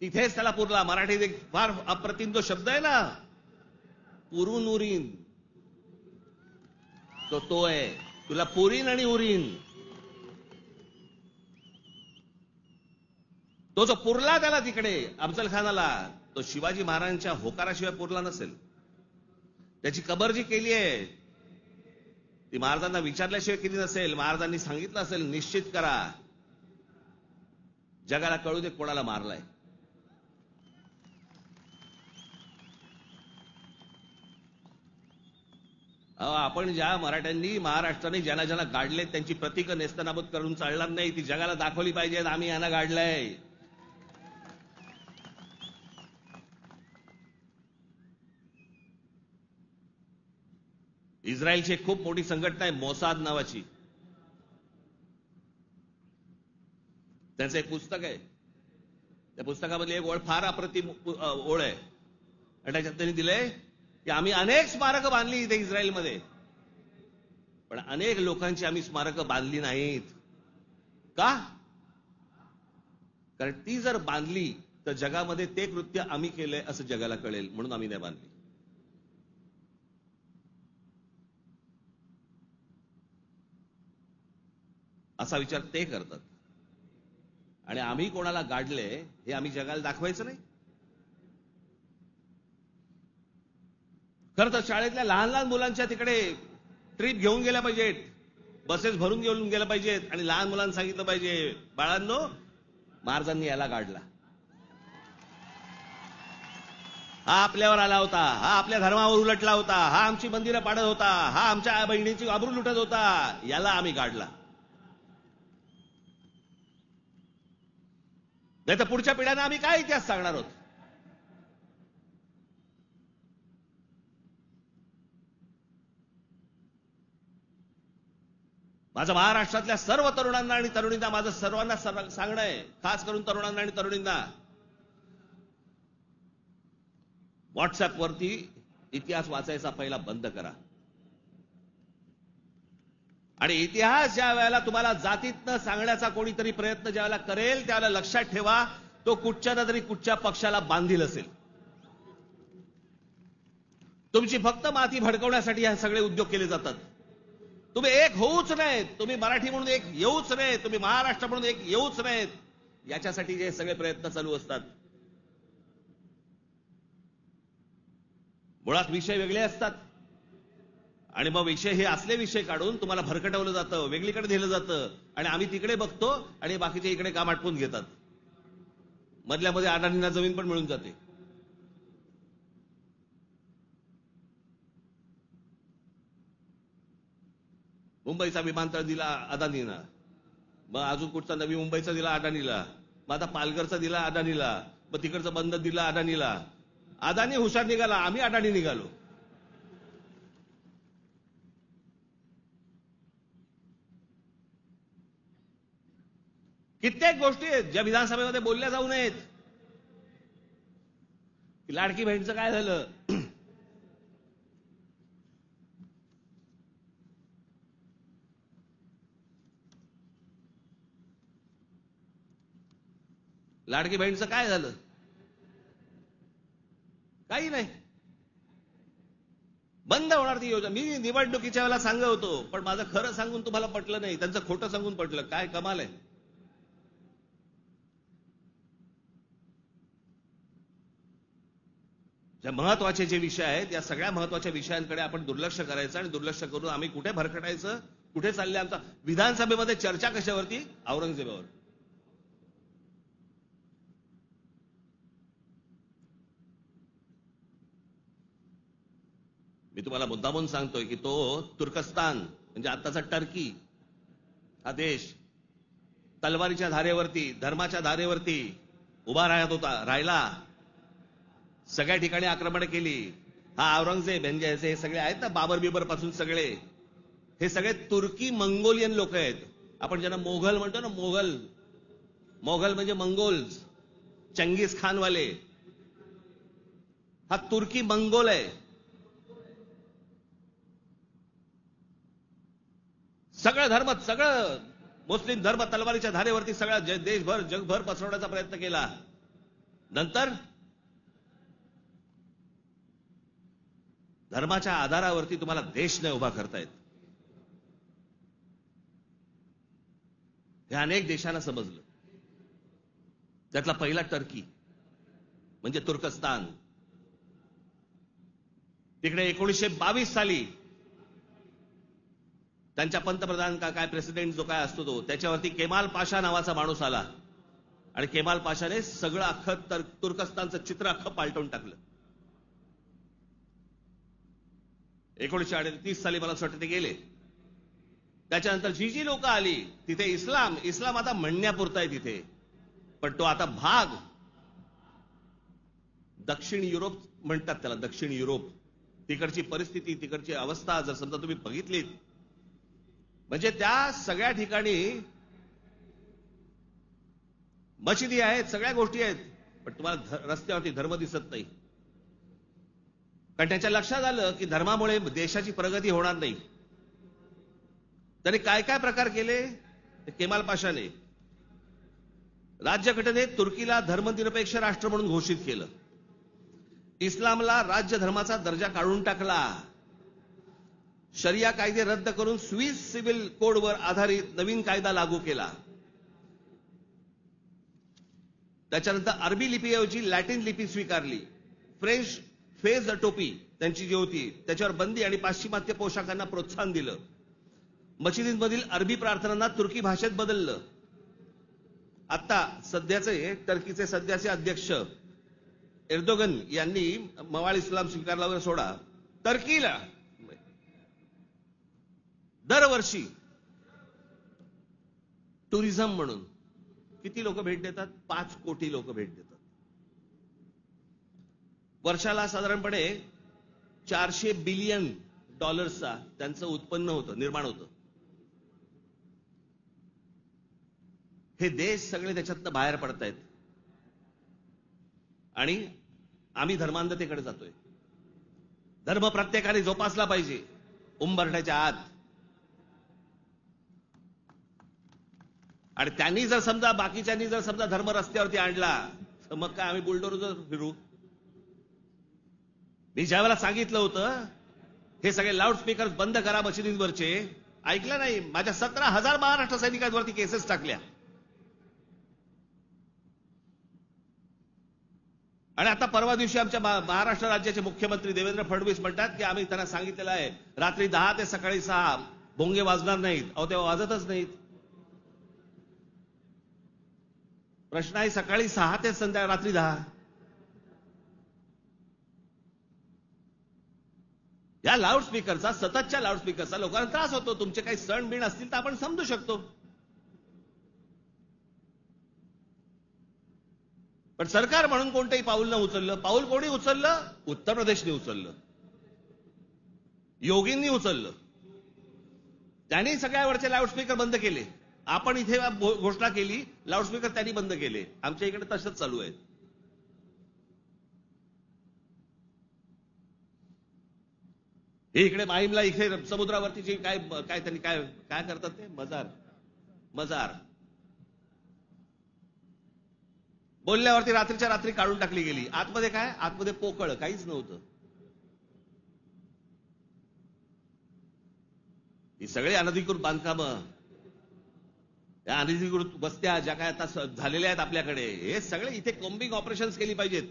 S1: तिथेच त्याला पुरला. मराठीत एक फार अप्रतिम जो शब्द आहे ना, पुरून उरीन, तो आहे, तुला पुरीन आणि उरीन. तो जो पुरला त्याला तिकडे अफजल खानाला, तो शिवाजी महाराजांच्या होकाराशिवाय पुरला नसेल. त्याची कबर जी केली आहे ती महाराजांना विचारल्याशिवाय केली नसेल. महाराजांनी सांगितलं असेल, निश्चित करा, जगाला कळू दे कोणाला मारलाय. आपण ज्या मराठ्यांनी, महाराष्ट्राने ज्यांना ज्यांना गाडले त्यांची प्रतीकं नेस्तनाबूत करून चालणार नाही, ती जगाला दाखवली पाहिजेत, आम्ही यांना गाडलंय. इस्रायलची एक खूप मोठी संघटना आहे मोसाद नावाची, त्यांचं एक पुस्तक आहे. त्या पुस्तकामधली एक ओळ फार अप्रतिम ओळ आहे आणि त्याच्यात त्यांनी दिलंय की आम्ही अनेक स्मारकं बांधली इथे इस्रायलमध्ये, पण अनेक लोकांची आम्ही स्मारकं बांधली नाहीत. का? कारण ती जर बांधली तर जगामध्ये ते कृत्य आम्ही केलंय असं जगाला कळेल, म्हणून आम्ही नाही बांधली. असा विचार ते करतात. आणि आम्ही कोणाला गाडले हे आम्ही जगाला दाखवायचं नाही. खरं तर शाळेतल्या लहान लहान मुलांच्या तिकडे ट्रिप घेऊन गेल्या पाहिजेत, बसेस भरून घेऊन गेल्या पाहिजेत आणि लहान मुलांना सांगितलं पाहिजे, बाळांनो, महाराजांनी याला गाडला, हा आपल्यावर आला होता, हा आपल्या धर्मावर उलटला होता, हा आमची मंदिरं पाडत होता, हा आमच्या बहिणीची आबरू लुटत होता, याला आम्ही गाडला. नाही तर पुढच्या पिढ्यांना आम्ही काय इतिहास सांगणार आहोत? माझं महाराष्ट्रातल्या सर्व तरुणांना आणि तरुणींना माझं सर्वांना सांगणं आहे, खास करून तरुणांना आणि तरुणींना, व्हॉट्सअपवरती इतिहास वाचायचा पहिला बंद करा. आणि इतिहास ज्या वेळेला तुम्हाला जातीतनं सांगण्याचा कोणीतरी प्रयत्न ज्या वेळेला करेल त्यावेळेला लक्षात ठेवा, तो कुठच्या ना तरी कुठच्या पक्षाला बांधील असेल. तुमची फक्त माती भडकवण्यासाठी हे सगळे उद्योग केले जातात. तुम्ही एक होऊच नाहीत, तुम्ही मराठी म्हणून एक येऊच नाहीत, तुम्ही महाराष्ट्र म्हणून एक येऊच नाहीत, याच्यासाठी जे सगळे प्रयत्न चालू असतात. मुळात विषय वेगळे असतात आणि मग विषय हे असले विषय काढून तुम्हाला भरकटवलं जातं, वेगळीकडे नेलं जातं आणि आम्ही तिकडे बघतो आणि बाकीचे इकडे काम आटपून घेतात. मधल्यामध्ये अडाणींना जमीन पण मिळून जाते. मुंबईचा विमानतळ दिला अदानीला, मग अजून कुठचा नवी मुंबईचा दिला अदानीला, मग आता पालघरचा दिला अदानीला, मग तिकडचं बंद दिला अदानीला. अदानी हुशार निघाला, आम्ही अडाणी निघालो. कित्येक गोष्टी आहेत ज्या विधानसभेमध्ये बोलल्या जाऊ नयेत. लाडकी बहीणचं काय झालं? लाडकी बहीणचं काय झालं? काही नाही. बंद होणार ती योजना. मी निवडणुकीच्या वेळेला सांगत होतो, पण माझं खरं सांगून तुम्हाला पटलं नाही, त्यांचं खोटं सांगून पटलं. काय कमाल आहे. ज्या महत्वाचे जे विषय आहेत, या सगळ्या महत्वाच्या विषयांकडे आपण दुर्लक्ष करायचं आणि दुर्लक्ष करून आम्ही कुठे भरकटायचं, कुठे चालले आमचा. विधानसभेमध्ये चर्चा कशावरती? औरंगजेबावर. मी तुम्हाला मुद्दामून सांगतोय की तो तुर्कस्तान म्हणजे आताचा टर्की हा देश तलवारीच्या धारेवरती, धर्माच्या धारेवरती उभा राहिला. सगळ्या ठिकाणी आक्रमण केली. हा औरंगजेब म्हणजे हे सगळे आहेत ना, बाबर बिबर पासून सगळे, हे सगळे तुर्की मंगोलियन लोक आहेत. आपण ज्यांना मोघल म्हणतो ना, मोघल म्हणजे मंगोल्स, चंगीज खानवाले. हा तुर्की मंगोल आहे. सगळं धर्म, सगळं मुस्लिम धर्म तलवारीच्या धारेवरती सगळा देशभर जगभर पसरवण्याचा प्रयत्न केला. नंतर धर्माच्या आधारावरती तुम्हाला देश नाही उभा करतायत. हे अनेक देशांना समजलं. त्यातला पहिला टर्की म्हणजे तुर्कस्तान. तिकडे 1922 साली त्यांच्या पंतप्रधान का काय प्रेसिडेंट जो काय असतो तो, त्याच्यावरती केमाल पाशा नावाचा माणूस आला आणि केमाल पाशाने सगळं अख्खं तुर्कस्तानचं चित्र अख्खं पालटवून टाकलं. 1938 साली मला असं वाटतं ते गेले. त्याच्यानंतर जी लोक आली तिथे इस्लाम आता म्हणण्यापुरता आहे तिथे, पण तो आता भाग दक्षिण युरोप म्हणतात त्याला, दक्षिण युरोप. तिकडची परिस्थिती, तिकडची अवस्था जर समजा तुम्ही बघितलीत, म्हणजे त्या सगळ्या ठिकाणी मशिदी आहेत, सगळ्या गोष्टी आहेत, पण तुम्हाला रस्त्यावरती धर्म दिसत नाही. कारण त्याच्या लक्षात आलं की धर्मामुळे देशाची प्रगती होणार नाही. त्याने काय काय प्रकार केले? केमाल पाशाने राज्यघटनेत तुर्कीला धर्मनिरपेक्ष राष्ट्र म्हणून घोषित केलं. इस्लामला राज्य धर्माचा दर्जा काढून टाकला. शरिया कायदे रद्द करून स्विस सिव्हिल कोडवर आधारित नवीन कायदा लागू केला. त्याच्यानंतर अरबी लिपीऐवजी लॅटिन लिपी स्वीकारली. फ्रेंच फेज टोपी त्यांची जी होती त्याच्यावर बंदी आणि पाश्चिमात्य पोशाखांना प्रोत्साहन दिलं. मशिदींमधील अरबी प्रार्थनांना तुर्की भाषेत बदललं. आता सध्याचे टर्कीचे सध्याचे अध्यक्ष एर्दोगन यांनी मवाळ इस्लाम स्वीकारला वगैरे सोडा, टर्कीला दरवर्षी टुरिझम म्हणून किती लोक भेट देतात? 5 कोटी लोक भेट देतात. वर्षाला साधारणपणे $400 बिलियन त्यांचं उत्पन्न होतं, निर्माण होतं. हे देश सगळे त्याच्यातनं बाहेर पडतायत आणि आम्ही धर्मांधतेकडे जातोय. धर्म प्रत्येकाने जोपासला पाहिजे उंबरठ्याच्या आत. आणि त्यांनी जर समजा बाकीच्यांनी जर समजा धर्म रस्त्यावरती आणला तर मग काय आम्ही बुलडोजर फिरू? मी ज्यावेळेला सांगितलं होतं हे सगळे लाऊडस्पीकर बंद करा मशिदींवरचे, ऐकलं नाही. माझ्या 17,000 महाराष्ट्र सैनिकांवरती केसेस टाकल्या. आणि आता परवा दिवशी आमच्या महाराष्ट्र राज्याचे मुख्यमंत्री देवेंद्र फडणवीस म्हणतात की आम्ही त्यांना सांगितलेलं आहे रात्री 10 ते सकाळी 6 भोंगे वाजणार नाहीत. अहो तेव्हा वाजतच नाहीत. प्रश्न आहे सकाळी 6 ते रात्री 10. या लाऊडस्पीकरचा, सततच्या लाऊडस्पीकरचा लोकांना त्रास होतो. तुमचे काही सण बिण असतील तर आपण समजू शकतो, पण सरकार म्हणून कोणतंही पाऊल न उचललं. पाऊल कोणी उचललं? उत्तर प्रदेशने उचललं, योगींनी उचललं. त्यांनी सगळ्यावरचे लाऊडस्पीकर बंद केले. आपण इथे घोषणा केली, लाऊडस्पीकर त्यांनी बंद केले. आमच्या इकडे तसंच चालू आहे. हे इकडे माहीमला इथे समुद्रावरतीची काय काय त्यांनी काय काय करतात ते मजार बोलल्यावरती रात्रीच्या रात्री काढून टाकली गेली. आतमध्ये काय? आतमध्ये पोकळ काहीच नव्हतं. ही सगळे अनधिकृत बांधकामं, या अनधिकृत वस्त्या ज्या काय आता झालेल्या आहेत आपल्याकडे, हे सगळे इथे कॉम्बिंग ऑपरेशन्स केली पाहिजेत.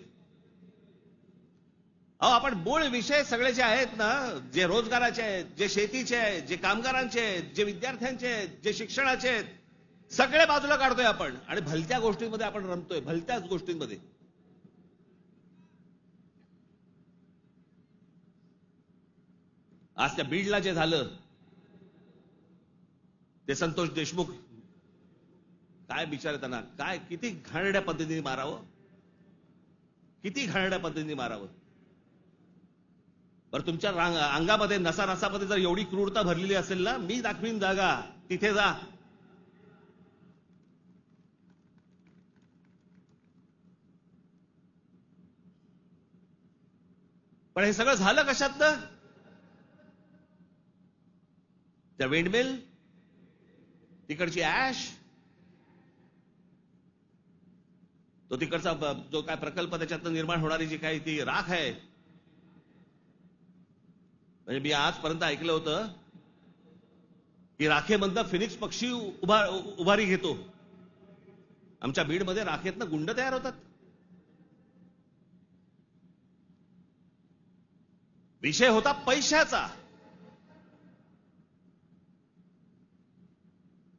S1: अहो, आपण मूळ विषय सगळे जे आहेत ना, जे रोजगाराचे आहेत, जे शेतीचे आहेत, जे कामगारांचे आहेत, जे विद्यार्थ्यांचे आहेत, जे शिक्षणाचे आहेत, सगळे बाजूला काढतोय आपण आणि भलत्या गोष्टींमध्ये आपण रमतोय. भलत्याच गोष्टींमध्ये. आज त्या बीडला जे झालं, ते संतोष देशमुख, काय बिचारे, त्यांना काय किती घाणेरड्या पद्धतीने मारावं, किती घाणेरड्या पद्धतीने मारावं. बरं, तुमच्या अंगामध्ये नसामध्ये जर एवढी क्रूरता भरलेली असेल ना, मी दाखवीन जागा, तिथे जा. पण हे सगळं झालं कशात? त्या विंडमिल, तिकडची ऍश, तो तिकडचा जो काय प्रकल्प, त्याच्यातनं निर्माण होणारी जी काही ती राख आहे. म्हणजे मी आजपर्यंत ऐकलं होतं की राखेमधनं फिनिक्स पक्षी उभारी घेतो. आमच्या बीडमध्ये राखेतनं गुंड तयार होतात. विषय होता पैशाचा.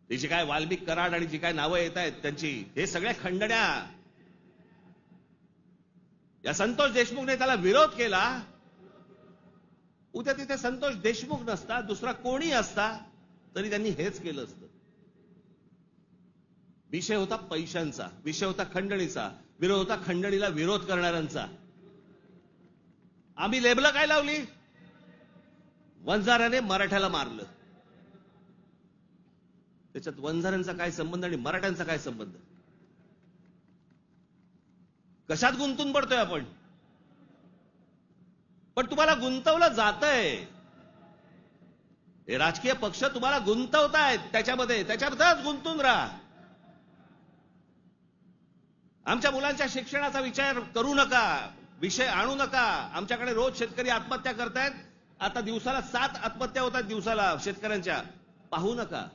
S1: ती जी काय वाल्मिक कराड आणि जी काय नावं येत आहेत त्यांची, हे सगळ्या खंडण्या. या संतोष देशमुखने त्याला विरोध केला. उद्या तिथे संतोष देशमुख नसता, दुसरा कोणी असता तरी त्यांनी हेच केलं असतं. विषय होता पैशांचा, विषय होता खंडणीचा, विरोध होता खंडणीला विरोध करणाऱ्यांचा. आम्ही लेबलं काय लावली? वंजाऱ्याने मराठ्याला मारलं. त्याच्यात वंजाऱ्यांचा काय संबंध आणि मराठ्यांचा काय संबंध? कशात गुंतून पडतोय आपण? पण तुम्हाला गुंतवलं जातंय. हे राजकीय पक्ष तुम्हाला गुंतवतायत त्याच्यातच गुंतून राहा. आमच्या मुलांच्या शिक्षणाचा विचार करू नका, विषय आणू नका. आमच्याकडे रोज शेतकरी आत्महत्या करतायत. आता दिवसाला 7 आत्महत्या होतात दिवसाला शेतकऱ्यांच्या. पाहू नका.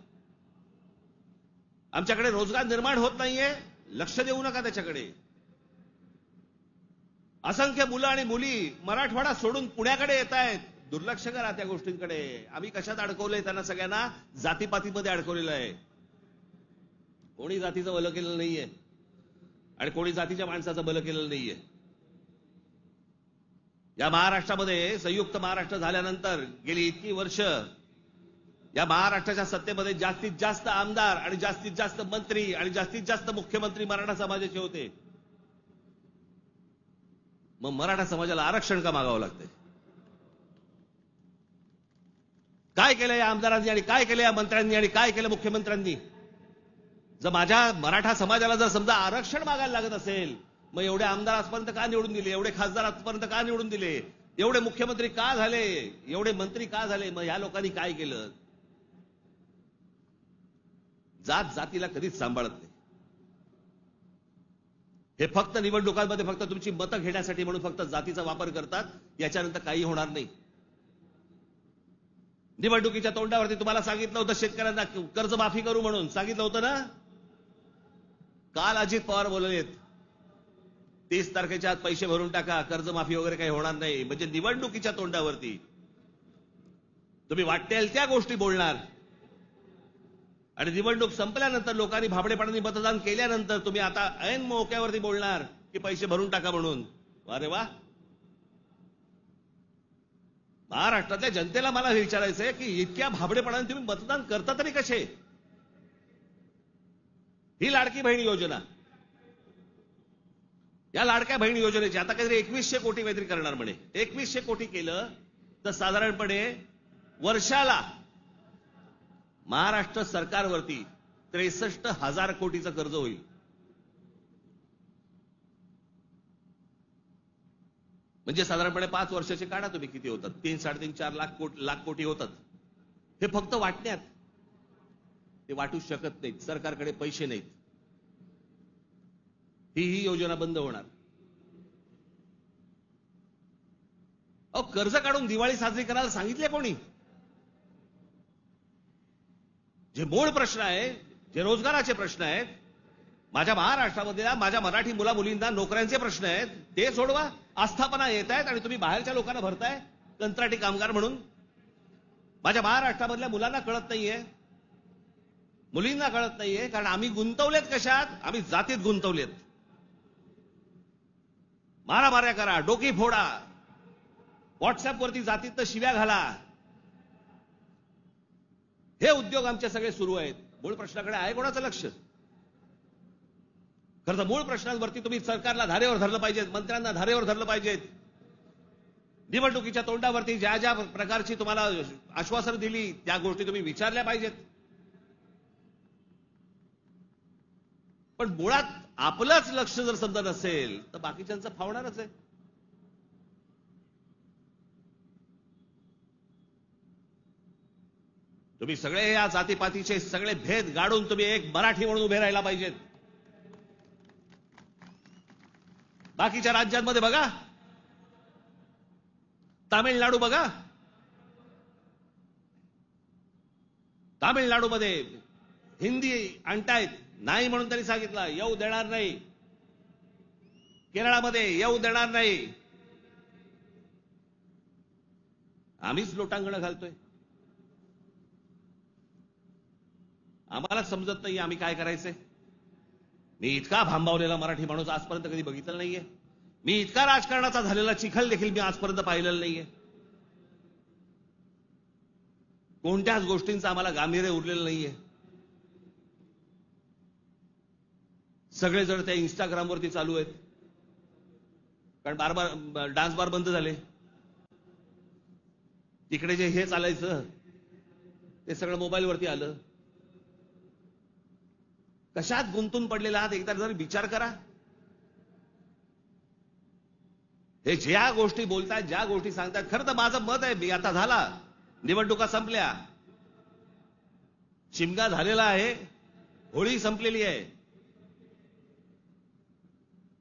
S1: आमच्याकडे रोजगार निर्माण होत नाहीये, लक्ष देऊ नका त्याच्याकडे. असंख्य मुलं आणि मुली मराठवाडा सोडून पुण्याकडे येत आहेत. दुर्लक्ष करा त्या गोष्टींकडे. आम्ही कशात अडकवलंय त्यांना? सगळ्यांना जातीपातीमध्ये अडकवलेलं आहे. कोणी जातीचं भलं केलेलं नाहीये आणि कोणी जातीच्या माणसाचं भलं केलेलं नाहीये. या महाराष्ट्रामध्ये संयुक्त महाराष्ट्र झाल्यानंतर गेली इतकी वर्ष या महाराष्ट्राच्या सत्तेमध्ये जास्तीत जास्त आमदार आणि जास्तीत जास्त मंत्री आणि जास्तीत जास्त मुख्यमंत्री मराठा समाजाचे होते. मग मराठा समाजाला आरक्षण का मागावं लागतंय? काय केलं या आमदारांनी आणि काय केलं या मंत्र्यांनी आणि काय केलं मुख्यमंत्र्यांनी? जर माझ्या मराठा समाजाला जर समजा आरक्षण मागायला लागत असेल, मग एवढे आमदार आजपर्यंत का निवडून दिले? एवढे खासदार आजपर्यंत का निवडून दिले? एवढे मुख्यमंत्री का झाले? एवढे मंत्री का झाले? मग या लोकांनी काय केलं? जात जातीला कधीच सांभाळत नाही. हे फक्त निवडणुकांमध्ये फक्त तुमची मतं घेण्यासाठी म्हणून फक्त जातीचा वापर करतात. याच्यानंतर काही होणार नाही. निवडणुकीच्या तोंडावरती तुम्हाला सांगितलं होतं शेतकऱ्यांना कर्जमाफी करू म्हणून, सांगितलं होतं ना? काल अजित पवार बोललेत 30 तारखेच्या आत पैसे भरून टाका, कर्जमाफी वगैरे काही होणार नाही. म्हणजे निवडणुकीच्या तोंडावरती तुम्ही वाटेल त्या गोष्टी बोलणार आणि निवडणूक संपल्यानंतर लोकांनी भाबडेपणाने मतदान केल्यानंतर तुम्ही आता ऐन मोक्यावरती बोलणार की पैसे भरून टाका म्हणून. अरे वा. महाराष्ट्रातल्या जनतेला मला हे विचारायचंय की इतक्या भाबडेपणाने तुम्ही मतदान करता तरी कसे? ही लाडकी बहीण योजना, या लाडक्या बहीण योजनेची आता काहीतरी 2100 कोटी काहीतरी करणार म्हणे. 2100 कोटी केलं तर साधारणपणे वर्षाला महाराष्ट्र सरकारवरती 63,000 कोटीचं कर्ज होईल. म्हणजे साधारणपणे 5 वर्षाचे काढा तुम्ही, किती होतात? 3, 3.5, 4 लाख कोटी होतात. हे फक्त वाटण्यात. ते वाटू शकत नाहीत, सरकारकडे पैसे नाहीत. ही योजना बंद होणार. अहो, कर्ज काढून दिवाळी साजरी करायला सांगितले कोणी? जे मूळ प्रश्न आहे, जे रोजगाराचे प्रश्न आहेत, माझ्या महाराष्ट्रामधल्या माझ्या मराठी मुला मुलींना नोकऱ्यांचे प्रश्न आहेत, ते सोडवा. आस्थापना येत आहेत आणि तुम्ही बाहेरच्या लोकांना भरताय कंत्राटी कामगार म्हणून. माझ्या महाराष्ट्रामधल्या मुलांना कळत नाहीये, मुलींना कळत नाहीये, कारण आम्ही गुंतवलेत कशात? आम्ही जातीत गुंतवलेत. मारामाऱ्या करा, डोकी फोडा, व्हॉट्सअपवरती जातीत शिव्या घाला, हे उद्योग आमचे सगळे सुरू आहेत. मूळ प्रश्नाकडे आहे कोणाचं लक्ष? खरं तर मूळ प्रश्नांवरती तुम्ही सरकारला धारेवर धरलं पाहिजे, मंत्र्यांना धारेवर धरलं पाहिजे. निवडणुकीच्या तोंडावरती ज्या ज्या प्रकारची तुम्हाला आश्वासनं दिली त्या गोष्टी तुम्ही विचारल्या पाहिजेत. पण मुळात आपलंच लक्ष जर समजा नसेल तर बाकीच्यांचं फावणारच आहे. तुम्ही सगळे या जातीपातीचे सगळे भेद गाडून तुम्ही एक मराठी म्हणून उभे राहायला पाहिजेत. बाकीच्या राज्यांमध्ये बघा, तामिळनाडू बघा, तामिळनाडूमध्ये हिंदी आणतायत, नाही म्हणून त्यांनी सांगितलं येऊ देणार नाही. केरळामध्ये येऊ देणार नाही. आम्हीच लोटांगण घालतोय. आम्हाला समजत नाही आम्ही काय करायचंय. मी इतका भांबावलेला मराठी माणूस आजपर्यंत कधी बघितलं नाहीये. मी इतका राजकारणाचा झालेला चिखल देखील मी आजपर्यंत पाहिलेलं नाहीये. कोणत्याच गोष्टींचं आम्हाला गांभीर्य उरलेलं नाहीये. सगळे जण त्या इंस्टाग्रामवरती चालू आहेत, कारण बार डान्स बार बंद झाले. तिकडे जे हे चालायचं ते सगळं मोबाईलवरती आलं. कशात गुंतून पडलेला आहात एकदा जर विचार करा. हे ज्या गोष्टी बोलतायत, ज्या गोष्टी सांगतायत, खरं तर माझं मत आहे, मी आता झाला, निवडणुका संपल्या, शिमगा झालेला आहे, होळी संपलेली आहे.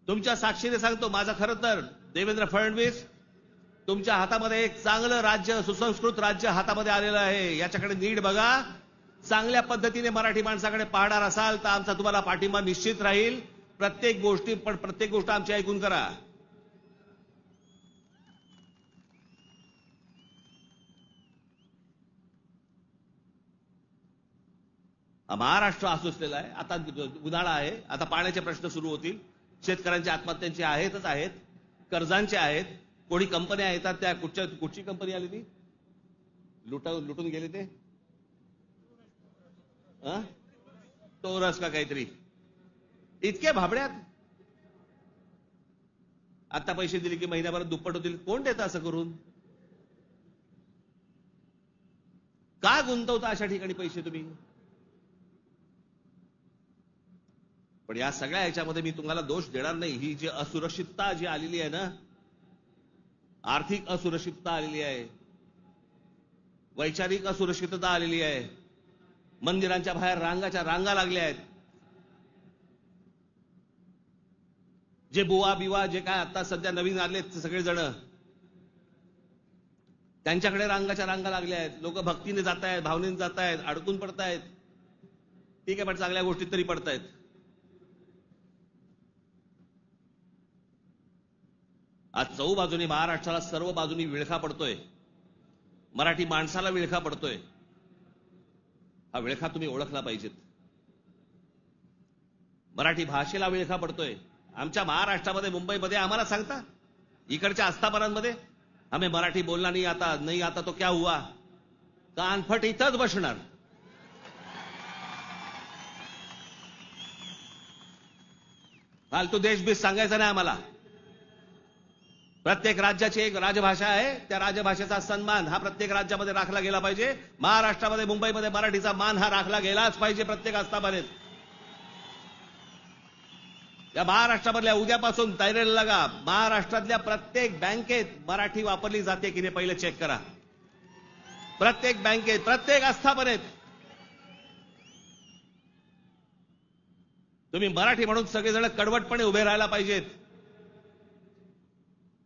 S1: तुमच्या साक्षीने सांगतो, माझं खरं तर देवेंद्र फडणवीस तुमच्या हातामध्ये एक चांगलं राज्य, सुसंस्कृत राज्य हातामध्ये आलेलं आहे. याच्याकडे नीट बघा. चांगल्या पद्धतीने मराठी माणसाकडे पाहणार असाल तर आमचा तुम्हाला पाठिंबा निश्चित राहील. प्रत्येक गोष्ट आमची ऐकून करा. महाराष्ट्र आसुसलेला आहे. आता उन्हाळा आहे, आता पाण्याचे प्रश्न सुरू होतील. शेतकऱ्यांच्या आत्महत्यांचे आहेतच आहेत, कर्जांचे आहेत. कोणी कंपन्या येतात, त्या कुठची कंपनी आली ती लुटून गेले ते टोरस का काहीतरी, इतके भाबड्यात. आता पैसे दिले की महिन्याभरात दुप्पट होतील. कोण देतं असं करून? का गुंतवता अशा ठिकाणी पैसे तुम्ही? पण या सगळ्या ह्याच्यामध्ये मी तुम्हाला दोष देणार नाही. ही जी असुरक्षितता जी आलेली आहे ना, आर्थिक असुरक्षितता आलेली आहे, वैचारिक असुरक्षितता आलेली आहे, मंदिरांच्या बाहेर रांगा लागल्या आहेत. जे बुवा बिवा जे काय आता सध्या नवीन आलेत सगळेजण, त्यांच्याकडे रांगा लागल्या आहेत. लोक भक्तीने जात आहेत, भावनेने जात आहेत, अडकून पडतायत. ठीक आहे, पण चांगल्या गोष्टीत तरी पडतायत. आज चहू बाजूनी महाराष्ट्राला सर्व बाजूनी विळखा पडतोय. मराठी माणसाला विळखा पडतोय. हा विळखा तुम्ही ओळखला पाहिजेत. मराठी भाषेला विळखा पडतोय. आमच्या महाराष्ट्रामध्ये, मुंबईमध्ये आम्हाला सांगता, इकडच्या आस्थापनांमध्ये हमें मराठी बोलना नहीं आता तो क्या हुआ, कानफट इथंच बसणार. फालतू देशबीस सांगायचं नाही आम्हाला. प्रत्येक राज्याची एक राजभाषा आहे, त्या राजभाषेचा सन्मान हा प्रत्येक राज्यामध्ये राखला गेला पाहिजे. महाराष्ट्रामध्ये, मुंबईमध्ये मराठीचा मान हा राखला गेलाच पाहिजे प्रत्येक आस्थापनेत. या महाराष्ट्रामधल्या उद्यापासून तयारीला लागा. महाराष्ट्रातल्या प्रत्येक बँकेत मराठी वापरली जाते की नाही पहिले चेक करा. प्रत्येक बँकेत, प्रत्येक आस्थापनेत तुम्ही मराठी म्हणून सगळेजण कडवटपणे उभे राहायला पाहिजेत.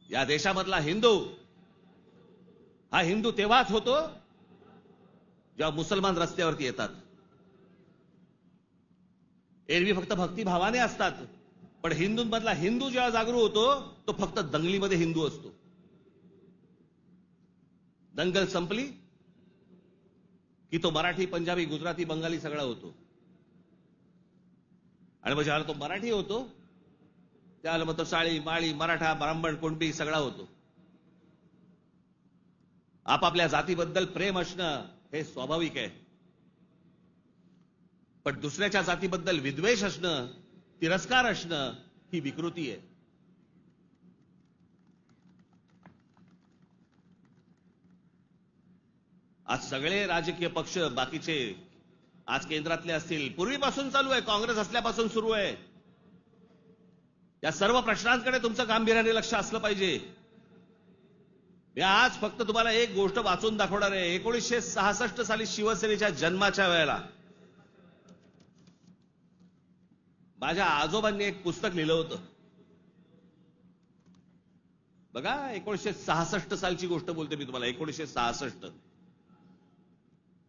S1: या देशामधला हिंदू हा हिंदू तेव्हाच होतो जेव्हा मुसलमान रस्त्यावरती येतात. एरवी फक्त भक्तिभावाने असतात, पण हिंदूंमधला हिंदू जेव्हा जागृत होतो तो फक्त दंगलीमध्ये हिंदू असतो. दंगल संपली की तो मराठी, पंजाबी, गुजराती, बंगाली सगळा होतो. आणि मग ज्याला तो मराठी होतो त्याला मग तो साळी, माळी, मराठा, ब्राह्मण, कुणबी सगळा होतो. आपापल्या जातीबद्दल प्रेम असणं हे स्वाभाविक आहे, पण दुसऱ्याच्या जातीबद्दल विद्वेष असणं, तिरस्कार असणं ही विकृती आहे. आज सगळे राजकीय पक्ष बाकीचे आज केंद्रातले असतील, पूर्वीपासून चालू आहे, काँग्रेस असल्यापासून सुरू आहे. या सर्व प्रश्नांकडे तुमचं गांभीर्याने लक्ष असलं पाहिजे. मी आज फक्त तुम्हाला एक गोष्ट वाचून दाखवणार आहे. 1966 साली शिवसेनेच्या जन्माच्या वेळेला माझ्या आजोबांनी एक पुस्तक लिहिलं होतं. बघा, 1966 सालची गोष्ट बोलते मी तुम्हाला. 1966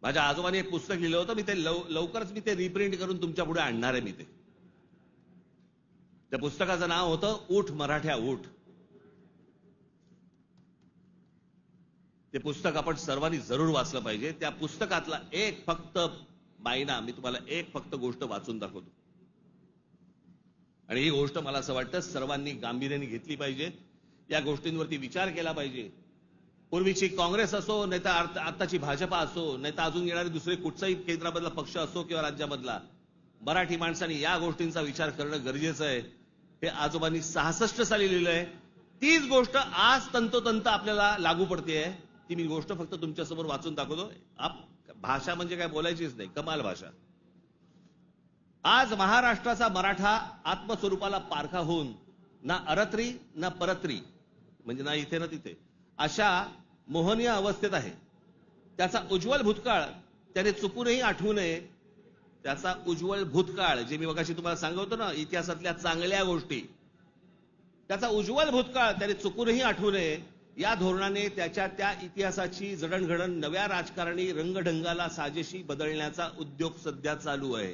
S1: माझ्या आजोबांनी एक पुस्तक लिहिलं होतं. मी ते लवकरच मी ते रिप्रिंट करून तुमच्या पुढे आणणार आहे. मी ते त्या पुस्तकाचं नाव होतं ऊठ मराठ्या ऊठ. ते पुस्तक आपण सर्वांनी जरूर वाचलं पाहिजे. त्या पुस्तकातला एक फक्त बायना मी तुम्हाला एक फक्त गोष्ट वाचून दाखवतो, आणि ही गोष्ट मला असं वाटतं सर्वांनी गांभीर्याने घेतली पाहिजे. या गोष्टींवरती विचार केला पाहिजे. पूर्वीची काँग्रेस असो, नाही तर आताची भाजपा असो, नाही तर अजून येणारे दुसरे कुठचाही केंद्रामधला पक्ष असो किंवा राज्यामधला, मराठी माणसांनी या गोष्टींचा विचार करणं गरजेचं आहे. हे आजोबांनी 66 साली लिहिलंय. तीच गोष्ट आज तंतोतंत आपल्याला लागू पडतेय. ती मी गोष्ट फक्त तुमच्यासमोर वाचून दाखवतो. भाषा म्हणजे काय बोलायचीच नाही, कमाल भाषा. आज महाराष्ट्राचा मराठा आत्मस्वरूपाला पारखा होऊन ना अरत्री ना परत्री, म्हणजे ना इथे ना तिथे, अशा मोहनीय अवस्थेत आहे. त्याचा उज्ज्वल भूतकाळ त्याने चुकूनही आठवू नये. त्याचा उज्ज्वल भूतकाळ, जे मी मगाशी तुम्हाला सांगत होतो ना, इतिहासातल्या चांगल्या गोष्टी, त्याचा उज्ज्वल भूतकाळ त्याने चुकूनही आठवू नये. या धोरणाने त्याच्या त्या इतिहासाची जडणघडण नव्या राजकारणी रंगढंगाला साजेशी बदलण्याचा उद्योग सध्या चालू आहे.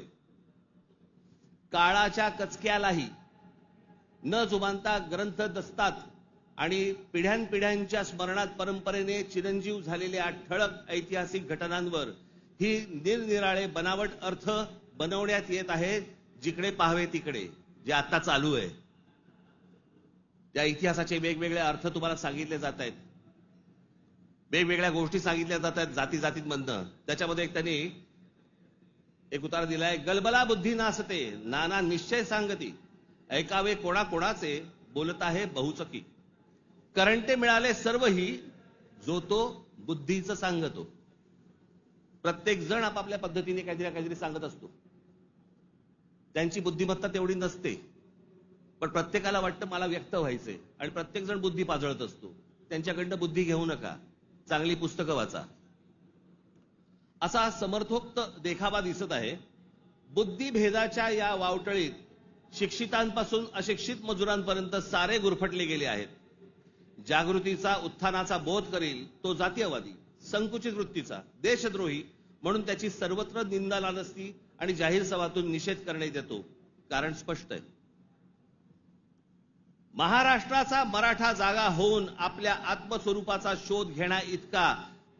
S1: काळाच्या कचक्यालाही न जुमानता ग्रंथ दस्तात आणि पिढ्यानपिढ्यांच्या स्मरणात परंपरेने चिरंजीव झालेल्या ठळक ऐतिहासिक घटनांवर ही निरनिराळे बनावट अर्थ बनवण्यात येत आहेत. जिकडे पाहावे तिकडे जे आता चालू आहे, त्या इतिहासाचे वेगवेगळे अर्थ तुम्हाला सांगितले जात आहेत, वेगवेगळ्या गोष्टी सांगितल्या जात आहेत जाती जातींमधनं. त्याच्यामध्ये एक त्यांनी एक उतारा दिलाय. गलबला बुद्धी नासते, नाना निश्चय सांगती, ऐकावे कोणाकोणाचे, बोलत आहे बहुचकी, करंटे मिळाले सर्वही, जो तो बुद्धीचं सांगतो. प्रत्येक जण आपापल्या पद्धतीने काहीतरी सांगत असतो. त्यांची बुद्धिमत्ता तेवढी नसते, पण प्रत्येकाला वाटतं मला व्यक्त व्हायचंय, आणि प्रत्येक जण बुद्धी पाजळत असतो. त्यांच्याकडनं बुद्धी घेऊ नका, चांगली पुस्तकं वाचा. असा समर्थोक्त देखावा दिसत आहे. बुद्धिभेदाच्या या वावटळीत शिक्षितांपासून अशिक्षित मजुरांपर्यंत सारे गुरफटले गेले आहेत. जागृतीचा, उत्थानाचा बोध करील तो जातीयवादी, संकुचित वृत्तीचा, देशद्रोही म्हणून त्याची सर्वत्र निंदा लाजती आणि जाहीर सभातून निषेध करण्यात येतो. कारण स्पष्ट आहे. महाराष्ट्राचा मराठा जागा होऊन आपल्या आत्मस्वरूपाचा शोध घेण्या इतका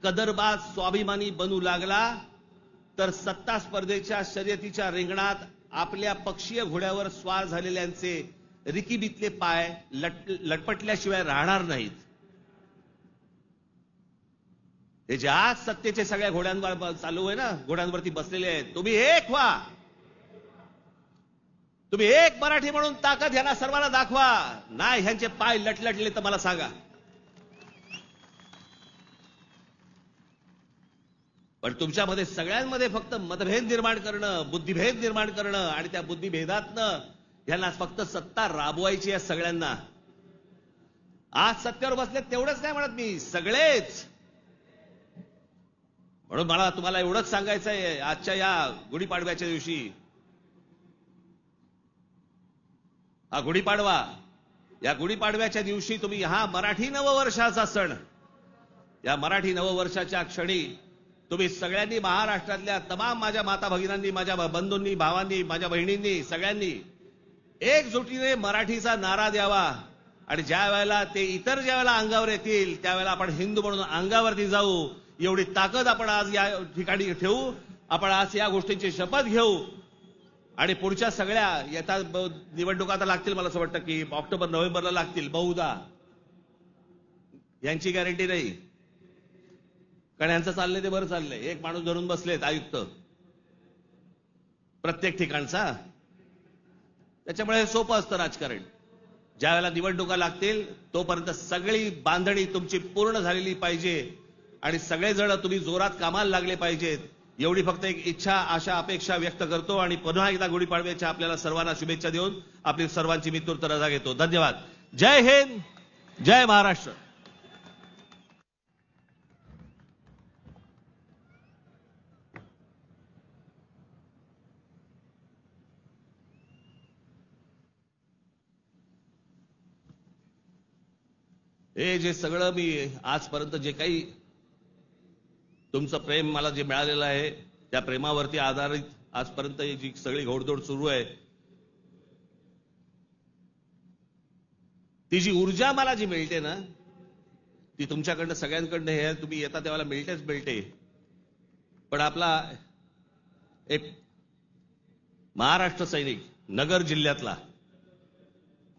S1: कदरबाज स्वाभिमानी बनू लागला तर सत्ता स्पर्धेच्या शर्यतीच्या रिंगणात आपल्या पक्षीय घोड्यावर स्वार झालेल्यांचे रिकीबितले पाय लटपटल्याशिवाय राहणार नाहीत. हे जे आज सत्तेचे सगळ्या घोड्यांवर चालू आहे ना, घोड्यांवरती बसलेले आहेत, तुम्ही एक व्हा. तुम्ही एक मराठी म्हणून ताकद ह्यांना सर्वांना दाखवा. नाही ह्यांचे पाय लटलटले तर मला सांगा. पण तुमच्यामध्ये सगळ्यांमध्ये फक्त मतभेद निर्माण करणं, बुद्धिभेद निर्माण करणं आणि त्या बुद्धिभेदातनं ह्यांना फक्त सत्ता राबवायची आहे सगळ्यांना. आज सत्तेवर बसले तेवढंच नाही म्हणत मी, सगळेच. म्हणून मला तुम्हाला एवढंच सांगायचं आहे आजच्या या गुढीपाडव्याच्या दिवशी. हा गुढीपाडवा, या गुढीपाडव्याच्या दिवशी तुम्ही हा मराठी नववर्षाचा सण, या मराठी नववर्षाच्या क्षणी तुम्ही सगळ्यांनी, महाराष्ट्रातल्या तमाम माझ्या माता भगिनींनी, माझ्या बंधूंनी, भावांनी, माझ्या बहिणींनी, सगळ्यांनी एकजुटीने मराठीचा नारा द्यावा. आणि ज्या वेळेला ते इतर ज्या वेळेला अंगावर येतील त्यावेळेला आपण हिंदू म्हणून अंगावरती जाऊ. एवढी ताकद आपण आज या ठिकाणी ठेवू. आपण आज या गोष्टींची शपथ घेऊ. आणि पुढच्या सगळ्या येता निवडणुका आता लागतील, मला असं वाटतं की ऑक्टोबर नोव्हेंबरला लागतील बहुधा. यांची गॅरंटी नाही, कारण यांचं चाललंय ते बरं चाललंय. एक माणूस धरून बसलेत आयुक्त प्रत्येक ठिकाणचा. त्याच्यामुळे सोपं असतं राजकारण. ज्या वेळेला निवडणुका लागतील तोपर्यंत सगळी बांधणी तुमची पूर्ण झालेली पाहिजे आणि सगळेजण तुम्ही जोरात कामाला लागले पाहिजेत. एवढी फक्त एक इच्छा, आशा, अपेक्षा व्यक्त करतो आणि पुन्हा एकदा गुढीपाडव्याच्या आपल्याला सर्वांना शुभेच्छा देऊन आपली सर्वांची मी तूर्त रजा घेतो. धन्यवाद. जय हिंद, जय महाराष्ट्र. हे जे सगळं मी आजपर्यंत जे काही तुमचं प्रेम मला जे मिळालेलं आहे त्या प्रेमावरती आधारित आजपर्यंत जी सगळी घोडदौड सुरू आहे, ती जी ऊर्जा मला जी मिळते ना, ती तुमच्याकडनं सगळ्यांकडनं हे तुम्ही येता तेव्हा मिळते. पण आपला एक महाराष्ट्र सैनिक नगर जिल्ह्यातला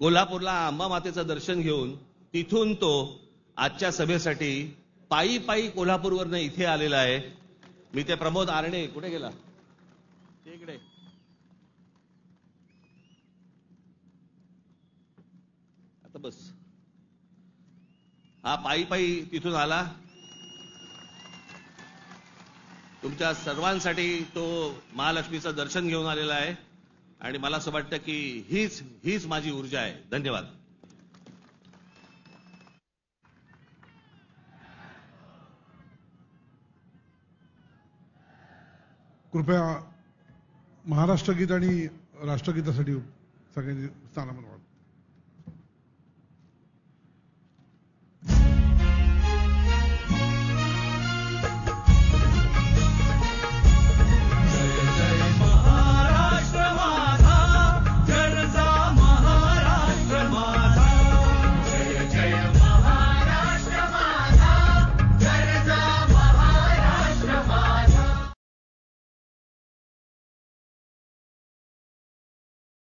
S1: कोल्हापूरला अंबा मातेचं दर्शन घेऊन तिथून तो आजच्या सभेसाठी पायी पायी कोल्हापूरवरनं इथे आलेला आहे. मी ते प्रमोद आरणे, कुठे गेला इकडे, आता बस, हा पायी पायी तिथून आला. तुमच्या सर्वांसाठी तो महालक्ष्मीचं दर्शन घेऊन आलेला आहे आणि मला असं वाटतं की हीच माझी ऊर्जा आहे. धन्यवाद.
S2: कृपया महाराष्ट्र गीत आणि राष्ट्रगीतासाठी सगळ्यांनी स्थानापन्न व्हावं.